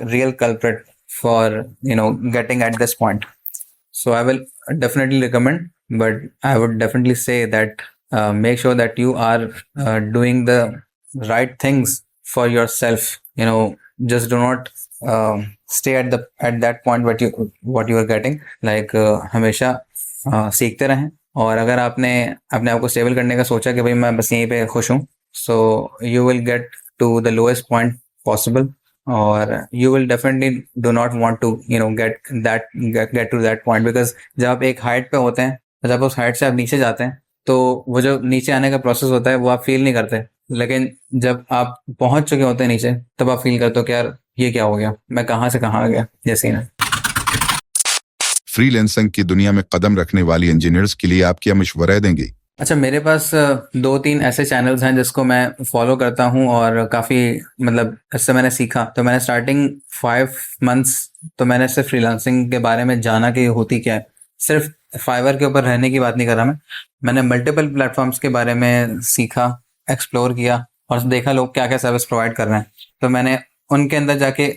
real culprit for getting at this point. So I will definitely recommend, but I would definitely say that make sure that you are doing the right things for yourself. Just do not stay at that point what you are getting. Like हमेशा सीखते रहें, और अगर आपने अपने आप को stable करने का सोचा कि भाई मैं बस यहीं पे खुश हूँ, so you will get to the lowest point possible, और you will definitely do not want to get to that point, because जब आप एक हाइट पे होते हैं, जब उस हाइट से आप नीचे जाते हैं, तो वो जो नीचे आने का प्रोसेस होता है वो आप फील नहीं करते, लेकिन जब आप पहुंच चुके होते हैं नीचे, तब आप फील करते हो कि यार ये क्या हो गया, मैं कहाँ से कहाँ आ गया, जैसे ना। फ्रीलांसिंग की दुनिया में कदम रखने वाली इंजीनियर्स के लिए आप क्या मशवरा देंगे? अच्छा, मेरे पास 2-3 ऐसे चैनल्स हैं जिसको मैं फॉलो करता हूँ, और काफ़ी मतलब इससे मैंने सीखा। तो मैंने स्टार्टिंग 5 मंथ्स तो मैंने सिर्फ फ्रीलांसिंग के बारे में जाना कि होती क्या है। सिर्फ फाइवर के ऊपर रहने की बात नहीं कर रहा मैंने मल्टीपल प्लेटफॉर्म्स के बारे में सीखा, एक्सप्लोर किया, और देखा लोग क्या क्या सर्विस प्रोवाइड कर रहे हैं। तो मैंने उनके अंदर जाके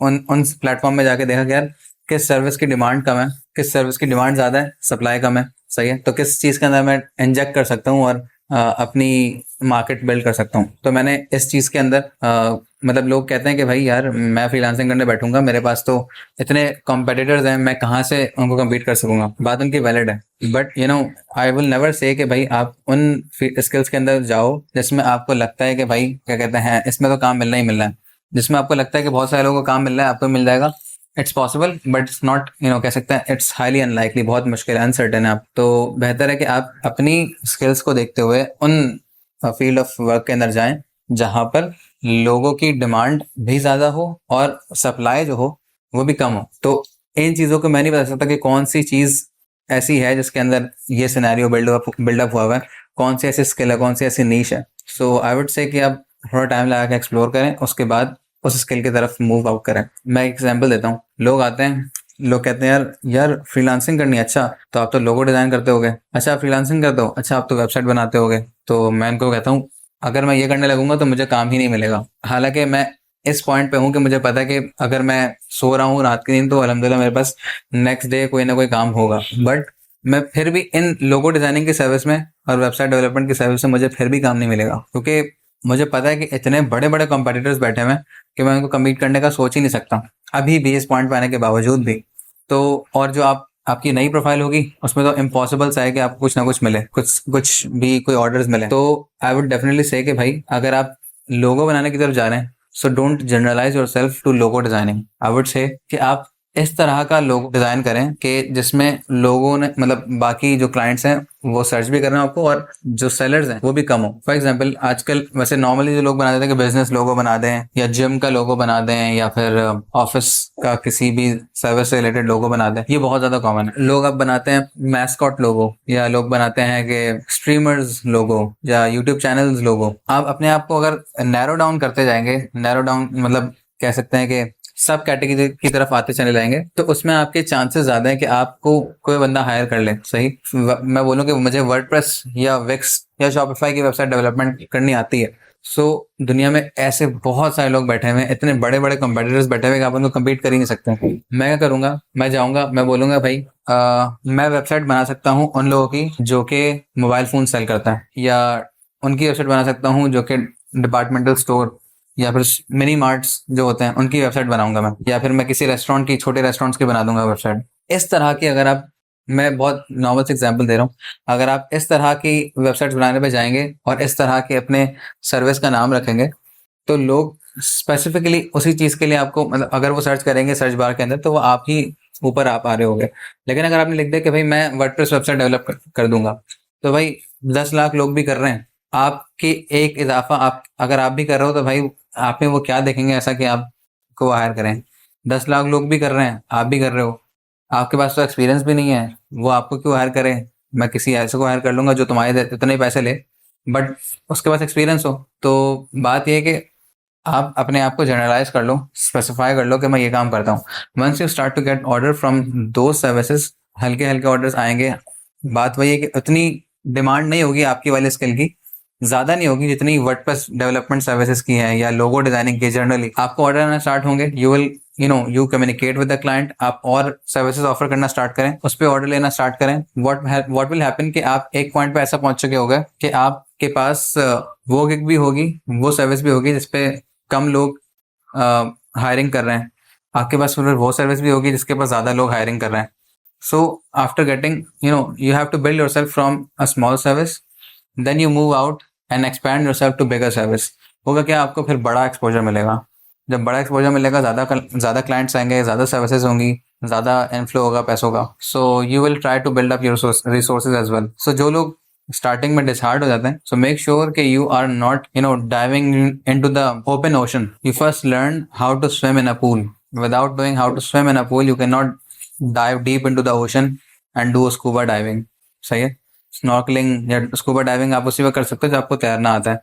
उन प्लेटफॉर्म में जाके देखा कि यार किस सर्विस की डिमांड कम है, किस सर्विस की डिमांड ज़्यादा है, सप्लाई कम है, सही है, तो किस चीज़ के अंदर मैं इंजेक्ट कर सकता हूँ और अपनी मार्केट बिल्ड कर सकता हूँ। तो मैंने इस चीज़ के अंदर मतलब लोग कहते हैं कि भाई यार मैं फ्रीलांसिंग करने बैठूंगा, मेरे पास तो इतने कॉम्पिटिटर्स हैं, मैं कहाँ से उनको कम्पीट कर सकूंगा। बात उनकी वैलिड है, but I will never say कि भाई आप उन स्किल्स के अंदर जाओ जिसमें आपको लगता है कि भाई क्या कहते हैं इसमें तो काम मिलना ही मिलना है, जिसमें आपको लगता है कि बहुत सारे लोगों को काम मिल रहा है, आपको मिल जाएगा। It's possible but it's not कह सकते हैं इट्स हाईली अनलाइकली, बहुत मुश्किल है, अनसर्टेन है। आप तो बेहतर है कि आप अपनी स्किल्स को देखते हुए उन फील्ड ऑफ वर्क के अंदर जाएं जहाँ पर लोगों की डिमांड भी ज़्यादा हो और सप्लाई जो हो वो भी कम हो। तो इन चीज़ों को मैं नहीं बता सकता कि कौन सी चीज़ ऐसी है जिसके अंदर ये सिनेरियो बिल्डअप हुआ है, कौन सी ऐसी स्किल है, कौन सी ऐसी नीश है। सो आई वुड से कि आप थोड़ा टाइम लगा के एक्सप्लोर करें, उसके बाद उस स्किल की तरफ मूव आउट करें। मैं एक एग्जांपल देता हूँ। लोग आते हैं, लोग कहते हैं यार यार फ्रीलांसिंग करनी है, अच्छा तो आप तो लोगो डिजाइन करते होगे, अच्छा फ्रीलांसिंग करते हो, अच्छा आप तो वेबसाइट बनाते होगे। तो मैं उनको कहता हूँ अगर मैं ये करने लगूंगा तो मुझे काम ही नहीं मिलेगा। हालांकि मैं इस पॉइंट पे हूँ कि मुझे पता है कि अगर मैं सो रहा हूँ रात की नींद तो अल्हम्दुलिल्लाह मेरे पास नेक्स्ट डे कोई ना कोई काम होगा। बट मैं फिर भी इन लोगो डिजाइनिंग की सर्विस में और वेबसाइट डेवलपमेंट की सर्विस में मुझे फिर भी काम नहीं मिलेगा, क्योंकि मुझे पता है कि इतने बड़े बड़े कॉम्पिटिटर्स बैठे हुए हैं कि मैं उनको कम्पीट करने का सोच ही नहीं सकता अभी भी, इस पॉइंट पे आने के बावजूद भी। तो और जो आपकी नई प्रोफाइल होगी उसमें तो इम्पॉसिबल सा है कि आपको कुछ ना कुछ मिले, कुछ भी कोई ऑर्डर्स मिले। तो आई वुड डेफिनेटली से कि भाई अगर आप लोगो बनाने की तरफ जा रहे हैं so don't generalize yourself to logo designing. I would say कि आप इस तरह का लोगो डिजाइन करें कि जिसमें लोगों ने मतलब बाकी जो क्लाइंट्स हैं वो सर्च भी कर रहे हैं आपको और जो सेलर्स हैं वो भी कम हो। फॉर एग्जांपल आजकल वैसे नॉर्मली जो लोग बना देते हैं कि बिजनेस लोगो बना दें या जिम का लोगो बना दें या फिर ऑफिस का किसी भी सर्विस से रिलेटेड लोगो बना दें, ये बहुत ज्यादा कॉमन है। लोग अब बनाते हैं मैस्कॉट लोगो या लोग बनाते हैं कि स्ट्रीमर्स लोगो या यूट्यूब चैनल्स लोगो। आप अपने आप को अगर नैरो डाउन करते जाएंगे, नैरो डाउन मतलब कह सकते हैं कि सब कैटेगरी की तरफ आते चले जाएंगे, तो उसमें आपके चांसेस ज्यादा है कि आपको कोई बंदा हायर कर ले। सही मैं बोलूँ कि मुझे वर्डप्रेस या विक्स या शॉपिफाई की वेबसाइट डेवलपमेंट करनी आती है। सो दुनिया में ऐसे बहुत सारे लोग बैठे हुए हैं, इतने बड़े बड़े कंपेटिटर्स बैठे हुए कि आप उनको कम्पीट कर ही नहीं सकते। मैं क्या करूंगा, मैं जाऊंगा, मैं बोलूंगा भाई मैं वेबसाइट बना सकता हूँ उन लोगों की जो कि मोबाइल फोन सेल करता है, या उनकी वेबसाइट बना सकता हूँ जो कि डिपार्टमेंटल स्टोर या फिर मिनी मार्ट्स जो होते हैं उनकी वेबसाइट बनाऊंगा मैं, या फिर मैं किसी रेस्टोरेंट की, छोटे रेस्टोरेंट्स की बना दूंगा वेबसाइट। इस तरह की अगर आप, मैं बहुत नॉर्मल से एग्जांपल दे रहा हूँ, अगर आप इस तरह की वेबसाइट बनाने पे जाएंगे और इस तरह के अपने सर्विस का नाम रखेंगे तो लोग स्पेसिफिकली उसी चीज के लिए आपको मतलब अगर वो सर्च करेंगे सर्च बार के अंदर तो वो आप ही ऊपर आप आ रहे होंगे। लेकिन अगर आपने लिख दिया कि भाई मैं वर्डप्रेस वेबसाइट डेवलप कर दूंगा, तो भाई 10 लाख लोग भी कर रहे हैं, आपकी एक इजाफा आप अगर आप भी कर रहे हो तो भाई आप में वो क्या देखेंगे ऐसा कि आपको हायर करें। 10 लाख लोग भी कर रहे हैं, आप भी कर रहे हो, आपके पास तो एक्सपीरियंस भी नहीं है, वो आपको क्यों हायर करें। मैं किसी ऐसे को हायर कर लूंगा जो तुम्हारे इतने पैसे ले बट उसके पास एक्सपीरियंस हो। तो बात यह है कि आप अपने आप को जनरलाइज कर लो, स्पेसिफाई कर लो कि मैं ये काम करता हूँ। Once you start to get order from दो सर्विसेज, हल्के हल्के ऑर्डर्स आएंगे। बात वही है कि उतनी डिमांड नहीं होगी आपकी वाली स्किल की, ज्यादा नहीं होगी जितनी वर्डप्रेस डेवलपमेंट सर्विसेज की है या लोगो डिजाइनिंग की। जनरली आपको ऑर्डर आना स्टार्ट होंगे, you will you communicate with the client, आप और सर्विसेज ऑफर करना स्टार्ट करें, उस पर ऑर्डर लेना स्टार्ट करें। व्हाट विल हैपन कि आप एक पॉइंट पे ऐसा पहुंच चुके होगे कि आपके पास वो गिग भी होगी, वो सर्विस भी होगी जिसपे कम लोग हायरिंग कर रहे हैं, आपके पास फिर वो सर्विस भी होगी जिसके पास ज्यादा लोग हायरिंग कर रहे हैं। So after getting you have to build yourself from a small service, then you move out and expand yourself to bigger service। होगा क्या, आपको फिर बड़ा एक्सपोजर मिलेगा। जब बड़ा एक्सपोजर मिलेगा ज़्यादा क्लाइंट्स आएंगे, ज़्यादा सर्विसेज होंगी, ज़्यादा इनफ्लो होगा पैसों का। So you will try to build up your resources as well. So जो लोग स्टार्टिंग में डिसहार्ड हो जाते हैं, सो मेक श्योर कि you are not diving into the open ocean. You first learn how to swim in a pool. Without doing how to swim in a pool you can not dive deep into the ocean and do scuba diving। सही है, snorkelling या scuba diving आप उसी वक्त कर सकते हो जब आपको तैरना आता है।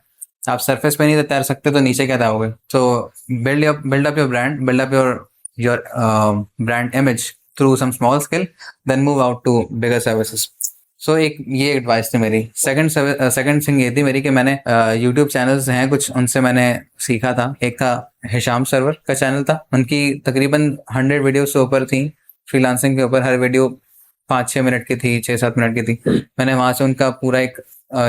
आप सरफेस पे नहीं तैर सकते तो नीचे क्या तैरोगे। सो build up your brand, build up your brand image through some small skill, then move out to bigger services। सो एक ये एडवाइस थी मेरी। सेकंड थिंग ये थी मेरी कि मैंने यूट्यूब चैनल्स हैं कुछ, उनसे मैंने सीखा था। एक था हिशाम सर्वर का चैनल था, उनकी तकरीबन 100 वीडियो से ऊपर थी फ्रीलांसिंग के ऊपर। हर वीडियो 5-6 मिनट की थी, 6-7 मिनट की थी। मैंने वहाँ से उनका पूरा एक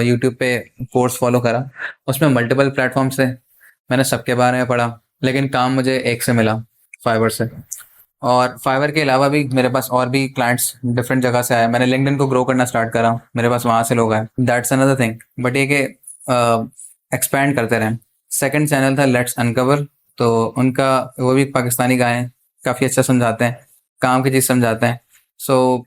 यूट्यूब पे कोर्स फॉलो करा। उसमें मल्टीपल प्लेटफॉर्म से मैंने सबके बारे में पढ़ा, लेकिन काम मुझे एक से मिला, फाइवर से। और फाइवर के अलावा भी मेरे पास और भी क्लाइंट्स डिफरेंट जगह से आए। मैंने लिंक्डइन को ग्रो करना स्टार्ट करा, मेरे पास वहाँ से लोग आए। That's another thing. बट ये कि एक्सपैंड करते रहें। सेकंड चैनल था लेट्स अनकवर, तो उनका वो भी पाकिस्तानी गाय हैं, काफ़ी अच्छा समझाते हैं, काम की चीज़ समझाते हैं। So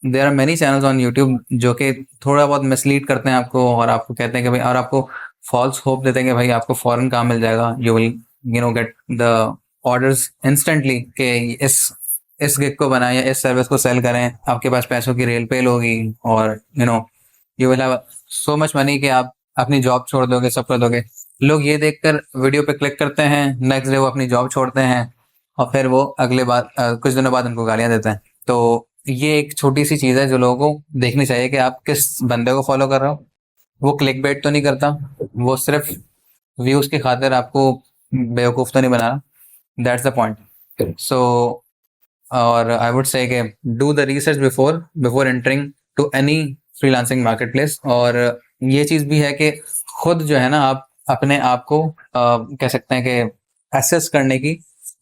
there are many channels on YouTube जो कि थोड़ा बहुत मिसलीड करते हैं आपको और आपको कहते हैं कि भाई, और आपको फॉल्स होप देते हैं कि भाई आपको फॉरेन काम मिल जाएगा, you will get the orders instantly कि इस गिग को बनाएं या इस सर्विस को सेल करें, आपके पास पैसों की रेल पेल होगी और you will have so much money कि आप अपनी जॉब छोड़ दोगे, सब कर दोगे। लोग ये देखकर वीडियो पे क्लिक करते हैं, नेक्स्ट डे वो अपनी जॉब छोड़ते हैं और फिर वो अगले बार कुछ दिनों बाद उनको गालियां देते हैं। तो ये एक छोटी सी चीज़ है जो लोगों को देखनी चाहिए कि आप किस बंदे को फॉलो कर रहे हो। वो क्लिक बेट तो नहीं करता, वो सिर्फ व्यूज की खातिर आपको बेवकूफ़ तो नहीं बना रहा। That's the point. सो और आई वुड से कि do the research before entering to any freelancing marketplace. और ये चीज़ भी है कि खुद जो है ना, आप अपने आप को कह सकते हैं कि एसेस करने की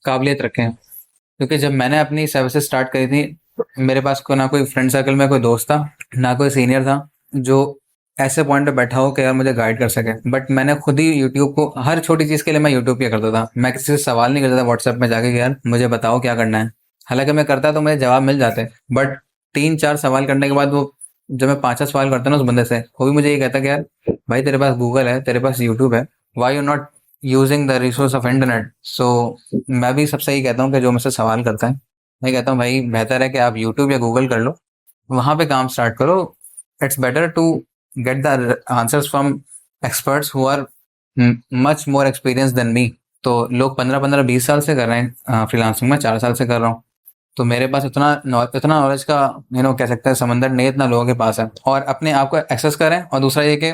काबिलियत रखें। क्योंकि जब मैंने अपनी सर्विसेज स्टार्ट करी थी, मेरे पास ना कोई फ्रेंड सर्कल में कोई दोस्त था, ना कोई सीनियर था जो ऐसे पॉइंट पे बैठा हो कि यार मुझे गाइड कर सके। बट मैंने खुद ही यूट्यूब को, हर छोटी चीज़ के लिए मैं यूट्यूब किया करता था। मैं किसी से सवाल नहीं करता था व्हाट्सएप में जाके कि यार मुझे बताओ क्या करना है। हालांकि मैं करता तो मुझे जवाब मिल जाते, बट 3-4 सवाल करने के बाद वो जब मैं 5 सवाल करता ना उस बंदे से, वो भी मुझे ये कहता कि यार भाई तेरे पास गूगल है, तेरे पास यूट्यूब है, why you not using the resource of internet. So मैं भी सबसे ही कहता हूँ कि जो मुझसे सवाल करता है, मैं कहता हूँ भाई बेहतर है कि आप यूट्यूब या गूगल कर लो, वहाँ पे काम स्टार्ट करो। It's better to get the answers from experts who are much more experience than me. तो लोग 15-15-20 साल से कर रहे हैं फ्रीलांसिंग में, 4 साल से कर रहा हूँ। तो मेरे पास इतना नॉलेज का कह सकते हैं समंदर नहीं इतना लोगों के पास है। और अपने आप को एक्सेस करें। और दूसरा ये कि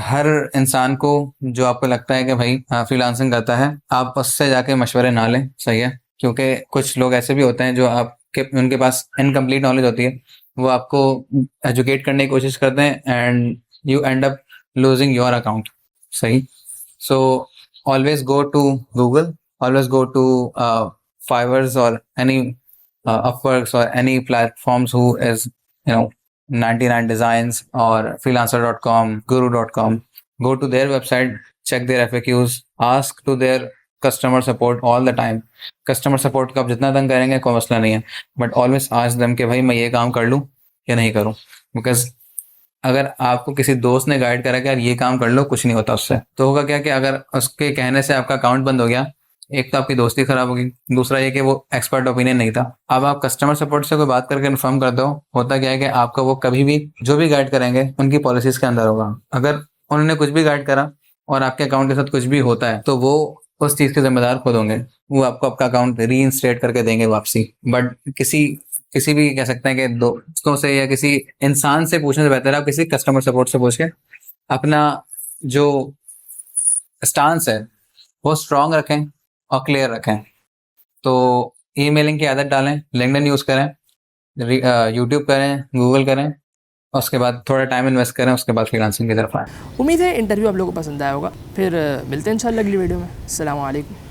हर इंसान को जो आपको लगता है कि भाई फ्रीलांसिंग करता है, आप उससे जाके मशवरे ना लें, सही है। क्योंकि कुछ लोग ऐसे भी होते हैं जो उनके पास इनकम्प्लीट नॉलेज होती है, वो आपको एजुकेट करने की कोशिश करते हैं and you end up losing your account, सही। So always go to Google, always go to Fiverr or any Upworks or any platforms who is 99 Designs or freelancer.com, guru.com. Go to their website, check their FAQs, ask to their customer support all the time. Customer support का आप जितना तंग करेंगे कोई मसला नहीं है, but always ask them कि भाई मैं ये काम कर लूँ या नहीं करूँ। बिकॉज अगर आपको किसी दोस्त ने गाइड करा कि यार ये काम कर लो, कुछ नहीं होता उससे, तो होगा क्या कि अगर उसके कहने से आपका अकाउंट बंद हो गया, एक तो आपकी दोस्ती खराब होगी, दूसरा ये कि वो एक्सपर्ट ओपिनियन नहीं था। अब आप कस्टमर सपोर्ट से कोई बात करके इन्फॉर्म कर दो, होता क्या है कि आपका वो कभी भी जो भी गाइड करेंगे उनकी पॉलिसीज के अंदर होगा। अगर उन्होंने कुछ भी गाइड करा और आपके अकाउंट के साथ कुछ भी होता है, तो वो उस चीज़ के जिम्मेदार खुद होंगे, वो आपको आपका अकाउंट री इंस्टेट करके देंगे वापसी। बट किसी भी कह सकते हैं कि दोस्तों से या किसी इंसान से पूछने से बेहतर है आप किसी कस्टमर सपोर्ट से पूछ के अपना जो स्टांस है वो स्ट्रांग रखें और क्लियर रखें। तो ईमेलिंग की आदत डालें, लिंक्डइन यूज़ करें, यूट्यूब करें, गूगल करें, उसके बाद थोड़ा टाइम इन्वेस्ट करें, उसके बाद फ्रीलांसिंग की तरफ आएँ। उम्मीद है इंटरव्यू आप लोगों को पसंद आया होगा। फिर मिलते हैं इंशाल्लाह अगली वीडियो में। अस्सलाम वालेकुम।